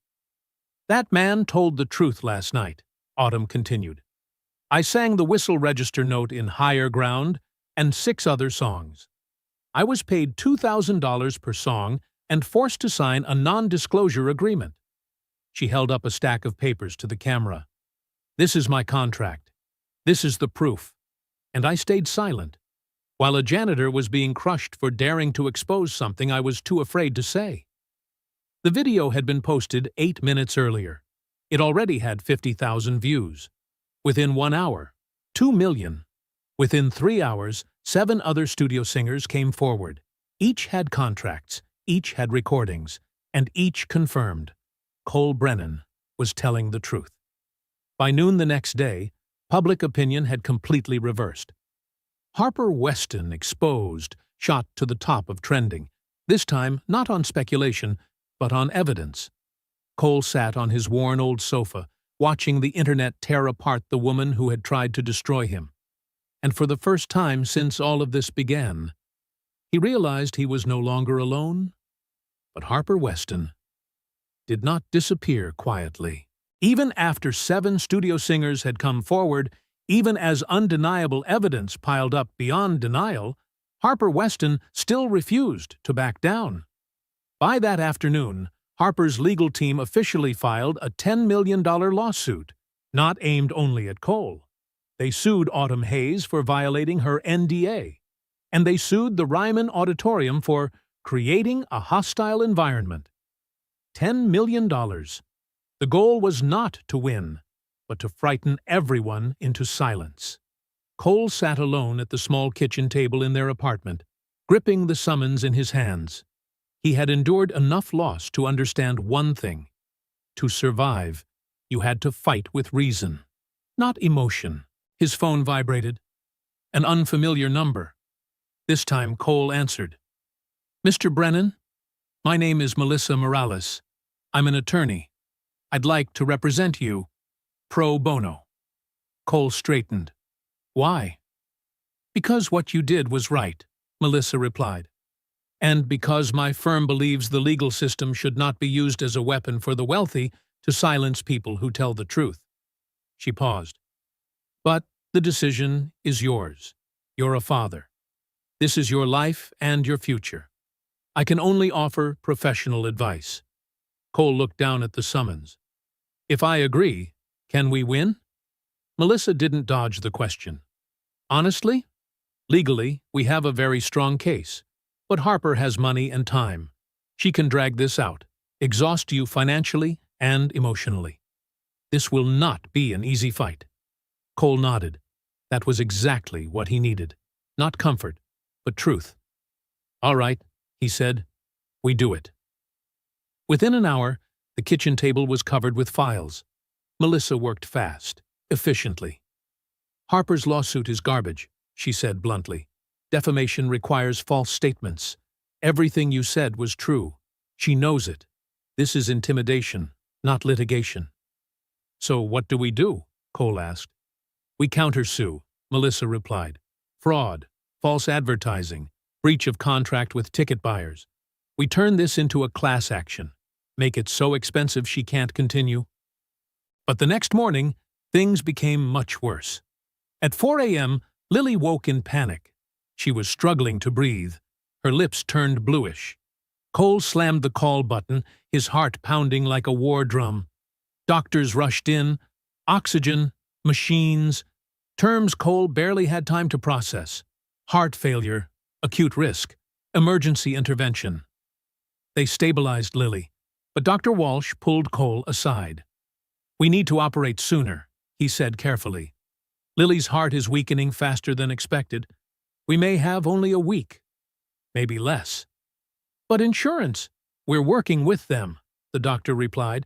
"That man told the truth last night," Autumn continued. "I sang the whistle register note in Higher Ground and 6 other songs. I was paid $2,000 per song and forced to sign a non-disclosure agreement." She held up a stack of papers to the camera. "This is my contract. This is the proof." And I stayed silent, while a janitor was being crushed for daring to expose something I was too afraid to say. The video had been posted 8 minutes earlier. It already had 50,000 views. Within 1 hour, 2 million. Within 3 hours, 7 other studio singers came forward. Each had contracts, each had recordings, and each confirmed Cole Brennan was telling the truth. By noon the next day, public opinion had completely reversed. Harper Weston exposed shot to the top of trending, this time not on speculation, but on evidence. Cole sat on his worn old sofa, watching the internet tear apart the woman who had tried to destroy him. And for the first time since all of this began, he realized he was no longer alone. But Harper Weston did not disappear quietly. Even after 7 studio singers had come forward, even as undeniable evidence piled up beyond denial, Harper Weston still refused to back down. By that afternoon, Harper's legal team officially filed a $10 million lawsuit, not aimed only at Cole. They sued Autumn Hayes for violating her NDA, and they sued the Ryman Auditorium for creating a hostile environment. $10 million. The goal was not to win, but to frighten everyone into silence. Cole sat alone at the small kitchen table in their apartment, gripping the summons in his hands. He had endured enough loss to understand one thing. To survive, you had to fight with reason, not emotion. His phone vibrated. An unfamiliar number. This time Cole answered. "Mr. Brennan, my name is Melissa Morales. I'm an attorney. I'd like to represent you. Pro bono." Cole straightened. "Why?" "Because what you did was right," Melissa replied. "And because my firm believes the legal system should not be used as a weapon for the wealthy to silence people who tell the truth." She paused. "But the decision is yours. You're a father. This is your life and your future. I can only offer professional advice." Cole looked down at the summons. "If I agree, can we win?" Melissa didn't dodge the question. "Honestly, legally, we have a very strong case. But Harper has money and time. She can drag this out, exhaust you financially and emotionally. This will not be an easy fight." Cole nodded. That was exactly what he needed. Not comfort, but truth. "All right," he said. "We do it." Within an hour, the kitchen table was covered with files. Melissa worked fast, efficiently. "Harper's lawsuit is garbage," she said bluntly. "Defamation requires false statements. Everything you said was true. She knows it. This is intimidation, not litigation." "So what do we do?" Cole asked. "We countersue," Melissa replied. "Fraud, false advertising, breach of contract with ticket buyers. We turn this into a class action, make it so expensive she can't continue." But the next morning, things became much worse. At 4 a.m., Lily woke in panic. She was struggling to breathe. Her lips turned bluish. Cole slammed the call button, his heart pounding like a war drum. Doctors rushed in. Oxygen, machines, terms Cole barely had time to process. Heart failure, acute risk, Emergency intervention. They stabilized Lily, but Dr. Walsh pulled Cole aside. We need to operate sooner, he said carefully. Lily's heart is weakening faster than expected. We may have only a week, maybe less. But insurance, we're working with them, the doctor replied.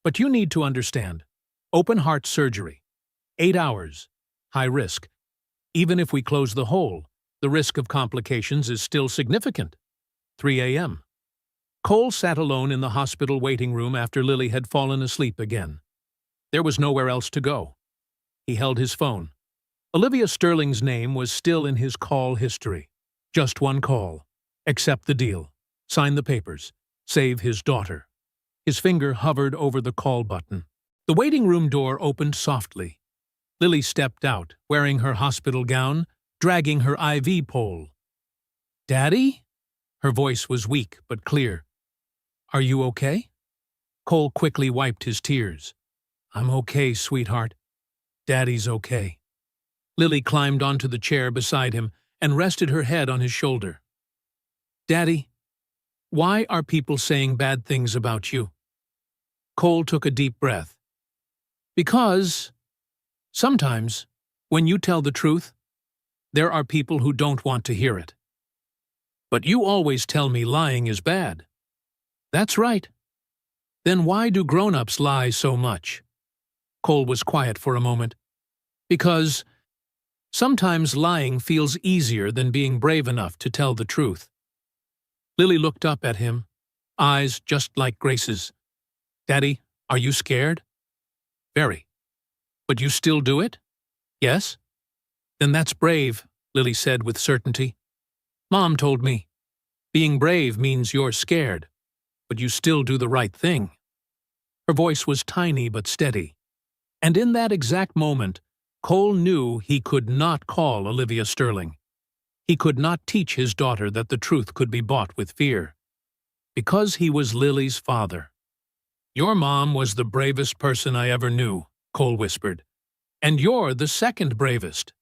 But you need to understand. Open heart surgery. 8 hours. High risk. Even if we close the hole, the risk of complications is still significant. 3 a.m. Cole sat alone in the hospital waiting room after Lily had fallen asleep again. There was nowhere else to go. He held his phone. Olivia Sterling's name was still in his call history. Just one call. Accept the deal. Sign the papers. Save his daughter. His finger hovered over the call button. The waiting room door opened softly. Lily stepped out, wearing her hospital gown, dragging her IV pole. "Daddy?" Her voice was weak but clear. "Are you okay?" Cole quickly wiped his tears. "I'm okay, sweetheart. Daddy's okay." Lily climbed onto the chair beside him and rested her head on his shoulder. "Daddy, why are people saying bad things about you?" Cole took a deep breath. "Because sometimes, when you tell the truth, there are people who don't want to hear it. But you always tell me lying is bad." "That's right." "Then why do grown-ups lie so much?" Cole was quiet for a moment. "Because sometimes lying feels easier than being brave enough to tell the truth." Lily looked up at him, eyes just like Grace's. "Daddy, are you scared?" "Very." "But you still do it?" "Yes." "Then that's brave," Lily said with certainty. "Mom told me. Being brave means you're scared, but you still do the right thing." Her voice was tiny but steady. And in that exact moment, Cole knew he could not call Olivia Sterling. He could not teach his daughter that the truth could be bought with fear. Because he was Lily's father. "Your mom was the bravest person I ever knew," Cole whispered. "And you're the second bravest."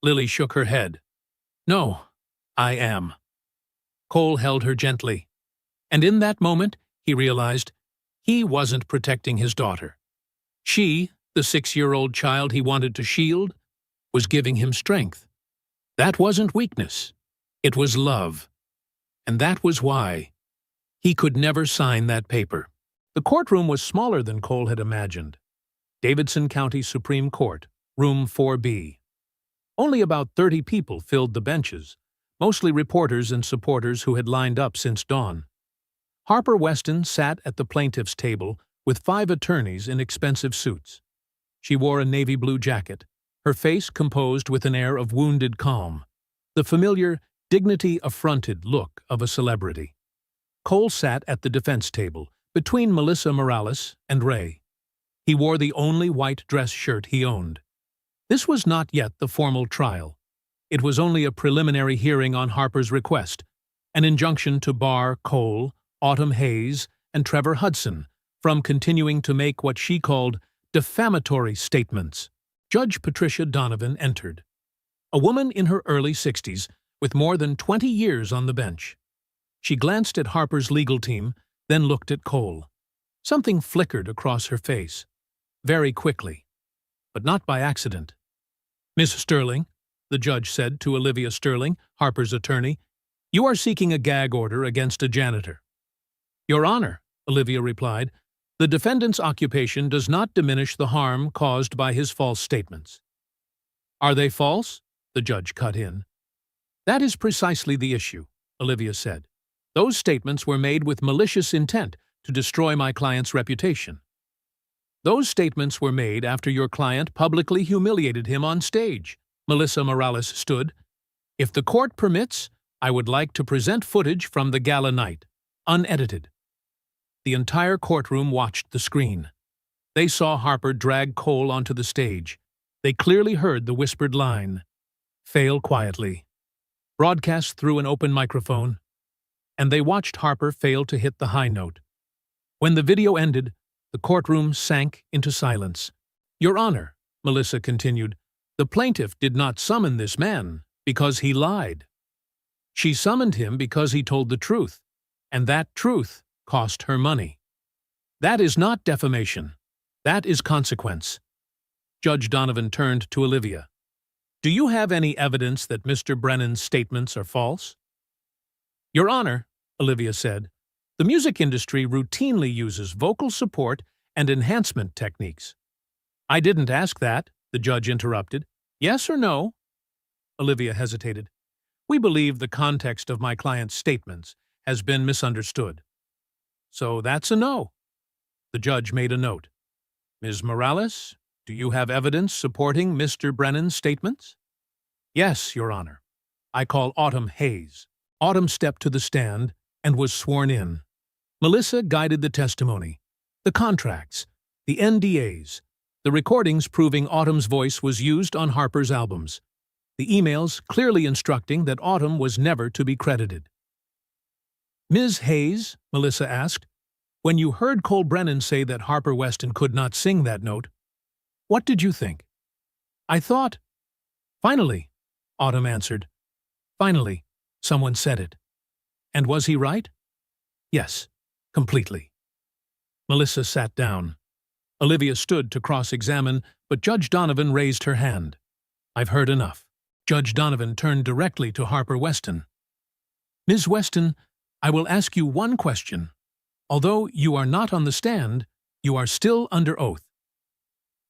Lily shook her head. "No, I am." Cole held her gently. And in that moment, he realized he wasn't protecting his daughter. She, the 6-year-old child he wanted to shield, was giving him strength. That wasn't weakness. It was love. And that was why he could never sign that paper. The courtroom was smaller than Cole had imagined. Davidson County Supreme Court, Room 4B. Only about 30 people filled the benches, mostly reporters and supporters who had lined up since dawn. Harper Weston sat at the plaintiff's table with 5 attorneys in expensive suits. She wore a navy blue jacket, her face composed with an air of wounded calm, the familiar, dignity-affronted look of a celebrity. Cole sat at the defense table, between Melissa Morales and Ray. He wore the only white dress shirt he owned. This was not yet the formal trial. It was only a preliminary hearing on Harper's request, an injunction to bar Cole, Autumn Hayes, and Trevor Hudson from continuing to make what she called defamatory statements. Judge Patricia Donovan entered, a woman in her early 60s with more than 20 years on the bench. She glanced at Harper's legal team, then looked at Cole. Something flickered across her face, very quickly, but not by accident. "Miss Sterling," the judge said to Olivia Sterling, Harper's attorney, "you are seeking a gag order against a janitor." "Your Honor," Olivia replied, "the defendant's occupation does not diminish the harm caused by his false statements." "Are they false?" the judge cut in. "That is precisely the issue," Olivia said. "Those statements were made with malicious intent to destroy my client's reputation. Those statements were made after your client publicly humiliated him on stage." Melissa Morales stood. "If the court permits, I would like to present footage from the gala night, unedited." The entire courtroom watched the screen. They saw Harper drag Cole onto the stage. They clearly heard the whispered line, "Fail quietly," broadcast through an open microphone, and they watched Harper fail to hit the high note. When the video ended, the courtroom sank into silence. "Your Honor," Melissa continued, "the plaintiff did not summon this man because he lied." She summoned him because he told the truth, and that truth cost her money. That is not defamation. That is consequence. Judge Donovan turned to Olivia. Do you have any evidence that Mr. Brennan's statements are false? Your Honor, Olivia said, the music industry routinely uses vocal support and enhancement techniques. I didn't ask that, the judge interrupted. Yes or no? Olivia hesitated. We believe the context of my client's statements has been misunderstood. So that's a no. The judge made a note. Ms. Morales, do you have evidence supporting Mr. Brennan's statements? Yes, Your Honor. I call Autumn Hayes. Autumn stepped to the stand and was sworn in. Melissa guided the testimony, the contracts, the NDAs, the recordings proving Autumn's voice was used on Harper's albums, the emails clearly instructing that Autumn was never to be credited. Ms. Hayes, Melissa asked, when you heard Cole Brennan say that Harper Weston could not sing that note, what did you think? I thought, finally, Autumn answered. Finally, someone said it. And was he right? Yes, completely. Melissa sat down. Olivia stood to cross-examine, but Judge Donovan raised her hand. I've heard enough. Judge Donovan turned directly to Harper Weston. Ms. Weston, I will ask you one question. Although you are not on the stand, you are still under oath.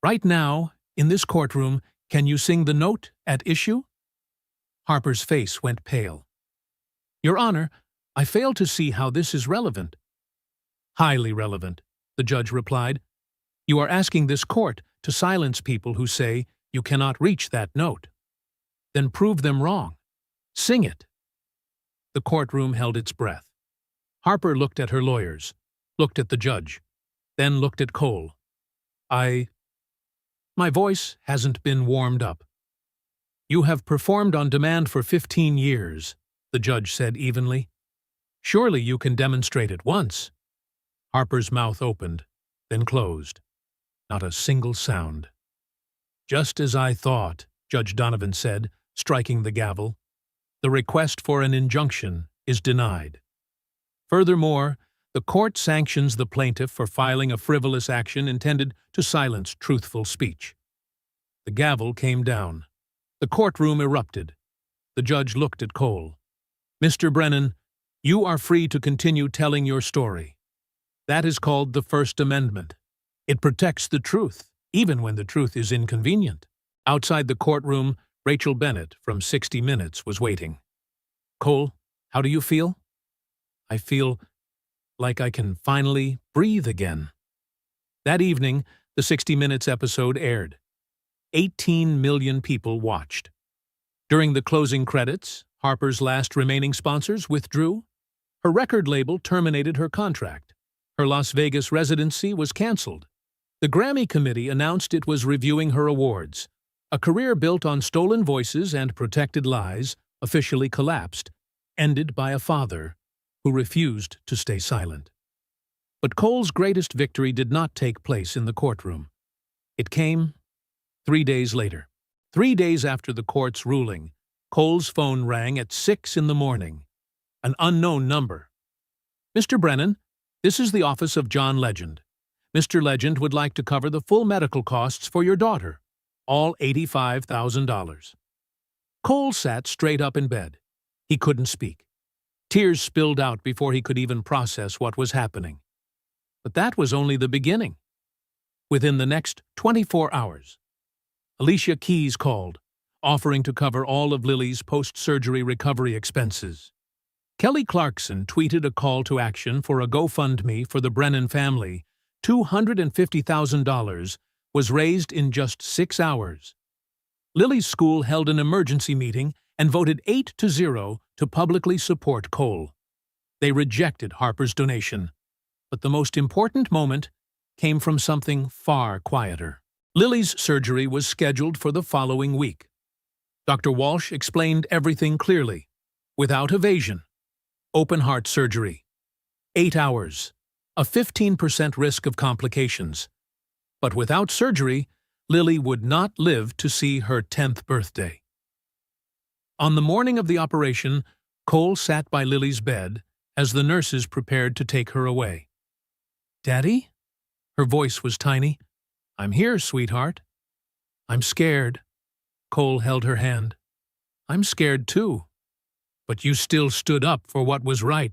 Right now, in this courtroom, can you sing the note at issue? Harper's face went pale. Your Honor, I fail to see how this is relevant. Highly relevant, the judge replied. You are asking this court to silence people who say you cannot reach that note. Then prove them wrong. Sing it. The courtroom held its breath. Harper looked at her lawyers, looked at the judge, then looked at Cole. My voice hasn't been warmed up. You have performed on demand for 15 years, the judge said evenly. Surely you can demonstrate it once. Harper's mouth opened, then closed. Not a single sound. Just as I thought, Judge Donovan said, striking the gavel. The request for an injunction is denied. Furthermore, the court sanctions the plaintiff for filing a frivolous action intended to silence truthful speech. The gavel came down. The courtroom erupted. The judge looked at Cole. Mr. Brennan, you are free to continue telling your story. That is called the First Amendment. It protects the truth, even when the truth is inconvenient. Outside the courtroom, Rachel Bennett from 60 Minutes was waiting. Cole, how do you feel? I feel like I can finally breathe again. That evening, the 60 Minutes episode aired. 18 million people watched. During the closing credits, Harper's last remaining sponsors withdrew. Her record label terminated her contract. Her Las Vegas residency was canceled. The Grammy Committee announced it was reviewing her awards. A career built on stolen voices and protected lies officially collapsed, ended by a father who refused to stay silent. But Cole's greatest victory did not take place in the courtroom. It came 3 days later. 3 days after the court's ruling, Cole's phone rang at 6 in the morning. An unknown number. Mr. Brennan, this is the office of John Legend. Mr. Legend would like to cover the full medical costs for your daughter, all $85,000. Cole sat straight up in bed. He couldn't speak. Tears spilled out before he could even process what was happening. But that was only the beginning. Within the next 24 hours, Alicia Keys called, offering to cover all of Lily's post-surgery recovery expenses. Kelly Clarkson tweeted a call to action for a GoFundMe for the Brennan family. $250,000 was raised in just 6 hours. Lily's school held an emergency meeting and voted 8-0 to publicly support Cole. They rejected Harper's donation. But the most important moment came from something far quieter. Lily's surgery was scheduled for the following week. Dr. Walsh explained everything clearly, without evasion. Open-heart surgery. 8 hours. A 15% risk of complications. But without surgery, Lily would not live to see her 10th birthday. On the morning of the operation, Cole sat by Lily's bed as the nurses prepared to take her away. "Daddy?" Her voice was tiny. "I'm here, sweetheart." "I'm scared." Cole held her hand. "I'm scared too. But you still stood up for what was right,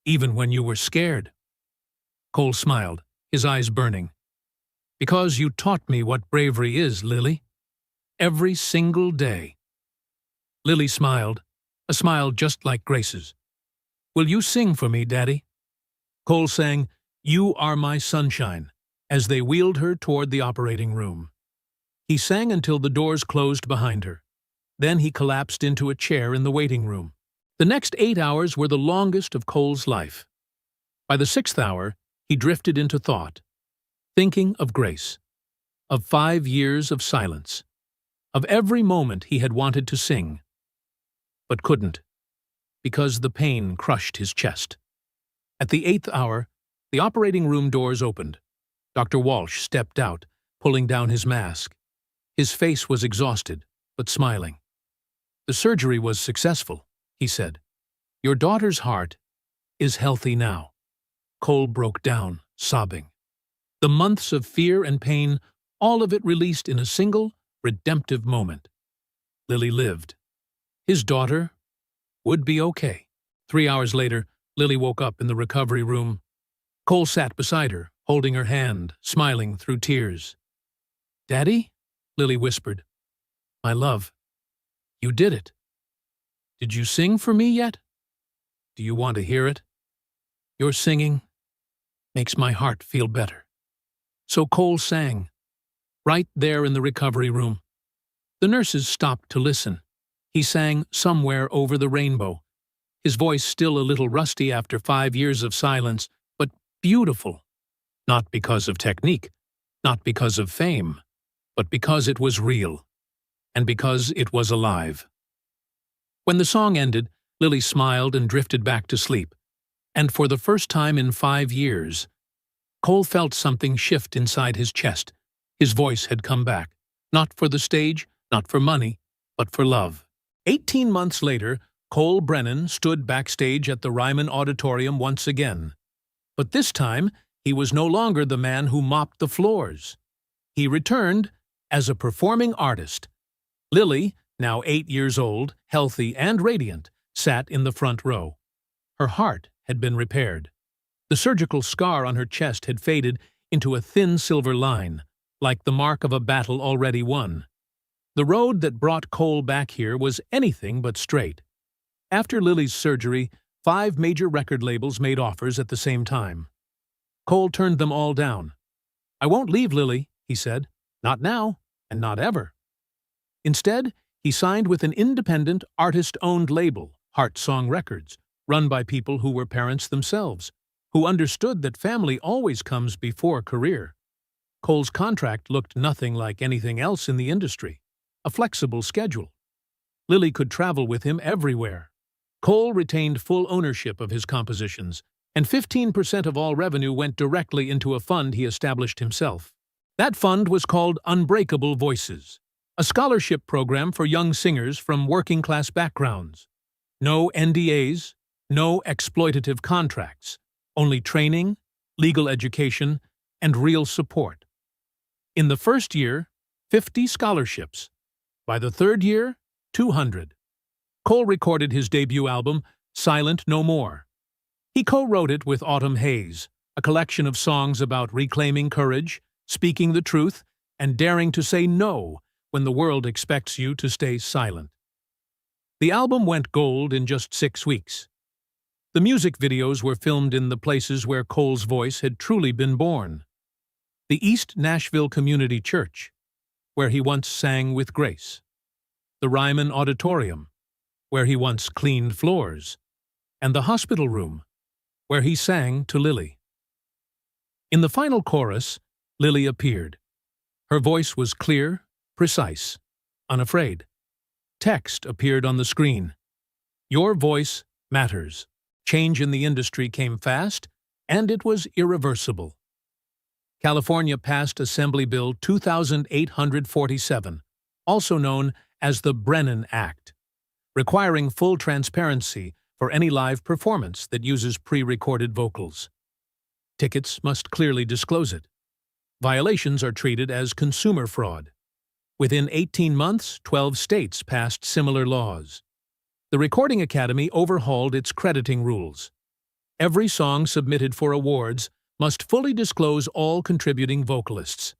even when you were scared." Cole smiled, his eyes burning. "Because you taught me what bravery is, Lily. Every single day." Lily smiled, a smile just like Grace's. "Will you sing for me, Daddy?" Cole sang, "You Are My Sunshine," as they wheeled her toward the operating room. He sang until the doors closed behind her. Then he collapsed into a chair in the waiting room. The next 8 hours were the longest of Cole's life. By the 6th hour, he drifted into thought, thinking of Grace, of 5 years of silence, of every moment he had wanted to sing, but couldn't, because the pain crushed his chest. At the 8th hour, the operating room doors opened. Dr. Walsh stepped out, pulling down his mask. His face was exhausted, but smiling. "The surgery was successful," he said. "Your daughter's heart is healthy now." Cole broke down, sobbing. The months of fear and pain, all of it released in a single, redemptive moment. Lily lived. His daughter would be okay. 3 hours later, Lily woke up in the recovery room. Cole sat beside her, holding her hand, smiling through tears. "Daddy?" Lily whispered. "My love, you did it. Did you sing for me yet? Do you want to hear it? Your singing makes my heart feel better." So Cole sang, right there in the recovery room. The nurses stopped to listen. He sang Somewhere Over the Rainbow, his voice still a little rusty after 5 years of silence, but beautiful. Not because of technique, not because of fame, but because it was real, and because it was alive. When the song ended, Lily smiled and drifted back to sleep. And for the first time in 5 years, Cole felt something shift inside his chest. His voice had come back, not for the stage, not for money, but for love. 18 months later, Cole Brennan stood backstage at the Ryman Auditorium once again. But this time, he was no longer the man who mopped the floors. He returned as a performing artist. Lily, now 8 years old, healthy and radiant, sat in the front row. Her heart had been repaired. The surgical scar on her chest had faded into a thin silver line, like the mark of a battle already won. The road that brought Cole back here was anything but straight. After Lily's surgery, 5 major record labels made offers at the same time. Cole turned them all down. "I won't leave Lily," he said. "Not now, and not ever." Instead, he signed with an independent, artist-owned label, Heart Song Records, run by people who were parents themselves, who understood that family always comes before career. Cole's contract looked nothing like anything else in the industry. A flexible schedule. Lily could travel with him everywhere. Cole retained full ownership of his compositions, and 15% of all revenue went directly into a fund he established himself. That fund was called Unbreakable Voices, a scholarship program for young singers from working-class backgrounds. No NDAs, no exploitative contracts, only training, legal education, and real support. In the first year, 50 scholarships. By the 3rd year, 200. Cole recorded his debut album, Silent No More. He co-wrote it with Autumn Hayes, a collection of songs about reclaiming courage, speaking the truth, and daring to say no when the world expects you to stay silent. The album went gold in just 6 weeks. The music videos were filmed in the places where Cole's voice had truly been born. The East Nashville Community Church, where he once sang with Grace. The Ryman Auditorium, where he once cleaned floors. And the hospital room, where he sang to Lily. In the final chorus, Lily appeared. Her voice was clear, precise, unafraid. Text appeared on the screen. Your voice matters. Change in the industry came fast, and it was irreversible. California passed Assembly Bill 2847, also known as the Brennan Act, requiring full transparency for any live performance that uses pre-recorded vocals. Tickets must clearly disclose it. Violations are treated as consumer fraud. Within 18 months, 12 states passed similar laws. The Recording Academy overhauled its crediting rules. Every song submitted for awards must fully disclose all contributing vocalists.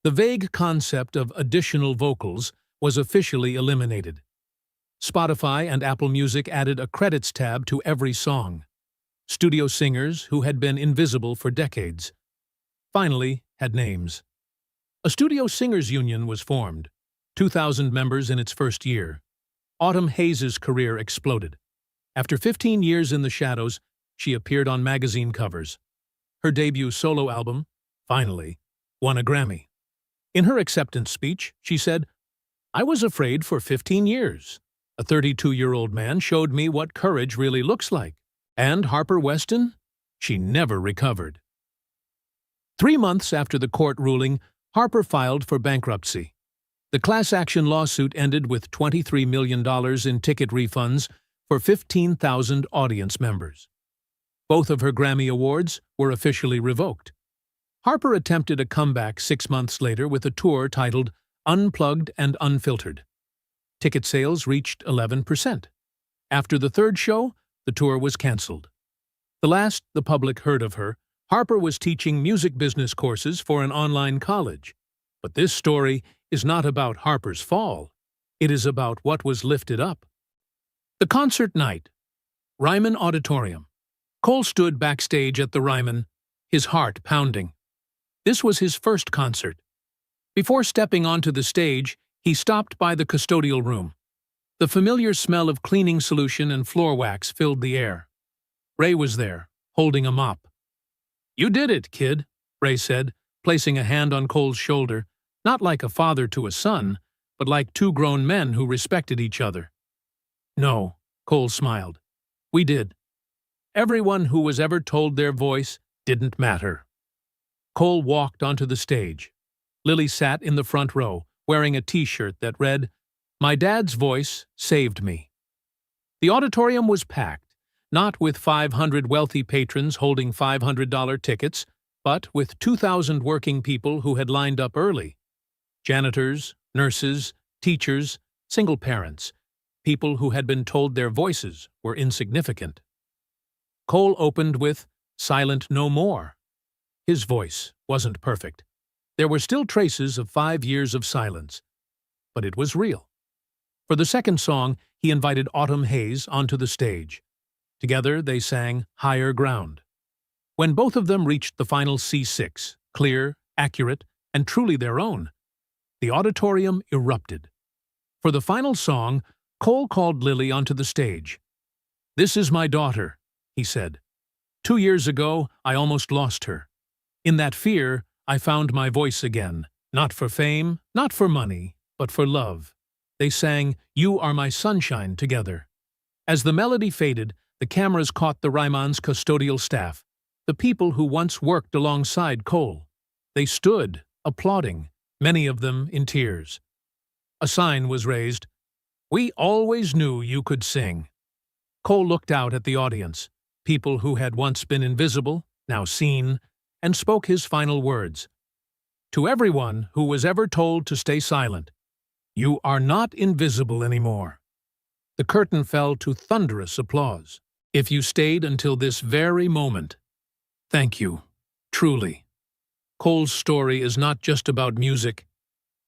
The vague concept of additional vocals was officially eliminated. Spotify and Apple Music added a credits tab to every song. Studio singers, who had been invisible for decades, finally had names. A studio singers union was formed, 2,000 members in its first year. Autumn Hayes' career exploded. After 15 years in the shadows, she appeared on magazine covers. Her debut solo album, finally, won a Grammy. In her acceptance speech, she said, "I was afraid for 15 years. A 32-year-old man showed me what courage really looks like. And Harper Weston? She never recovered." 3 months after the court ruling, Harper filed for bankruptcy. The class action lawsuit ended with $23 million in ticket refunds for 15,000 audience members. Both of her Grammy Awards were officially revoked. Harper attempted a comeback 6 months later with a tour titled Unplugged and Unfiltered. Ticket sales reached 11%. After the third show, the tour was canceled. The last the public heard of her, Harper was teaching music business courses for an online college. But this story is not about Harper's fall. It is about what was lifted up. The concert night. Ryman Auditorium. Cole stood backstage at the Ryman, his heart pounding. This was his first concert. Before stepping onto the stage, he stopped by the custodial room. The familiar smell of cleaning solution and floor wax filled the air. Ray was there, holding a mop. "You did it, kid," Ray said, placing a hand on Cole's shoulder, not like a father to a son, but like two grown men who respected each other. "No," Cole smiled. "We did. Everyone who was ever told their voice didn't matter." Cole walked onto the stage. Lily sat in the front row, wearing a T-shirt that read, "My dad's voice saved me." The auditorium was packed, not with 500 wealthy patrons holding $500 tickets, but with 2,000 working people who had lined up early. Janitors, nurses, teachers, single parents, people who had been told their voices were insignificant. Cole opened with "Silent No More." His voice wasn't perfect. There were still traces of 5 years of silence, but it was real. For the second song, he invited Autumn Hayes onto the stage. Together, they sang Higher Ground. When both of them reached the final C6, clear, accurate, and truly their own, the auditorium erupted. For the final song, Cole called Lily onto the stage. "This is my daughter," he said. "2 years ago, I almost lost her. In that fear, I found my voice again, not for fame, not for money, but for love." They sang "You Are My Sunshine" together. As the melody faded, the cameras caught the Ryman's custodial staff, the people who once worked alongside Cole. They stood, applauding, many of them in tears. A sign was raised, "We always knew you could sing." Cole looked out at the audience, people who had once been invisible, now seen, and spoke his final words. "To everyone who was ever told to stay silent, you are not invisible anymore." The curtain fell to thunderous applause. If you stayed until this very moment, thank you, truly. Cole's story is not just about music.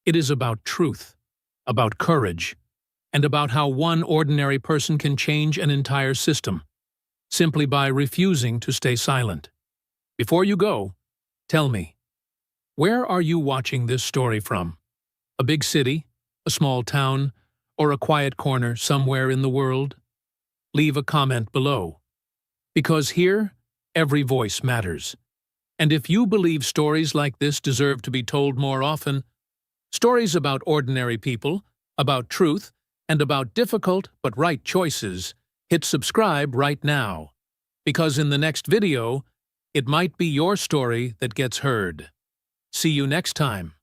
It is about truth, about courage, and about how one ordinary person can change an entire system, simply by refusing to stay silent. Before you go, tell me, where are you watching this story from? A big city, a small town, or a quiet corner somewhere in the world? Leave a comment below. Because here, every voice matters. And if you believe stories like this deserve to be told more often, stories about ordinary people, about truth, and about difficult but right choices, hit subscribe right now. Because in the next video, it might be your story that gets heard. See you next time.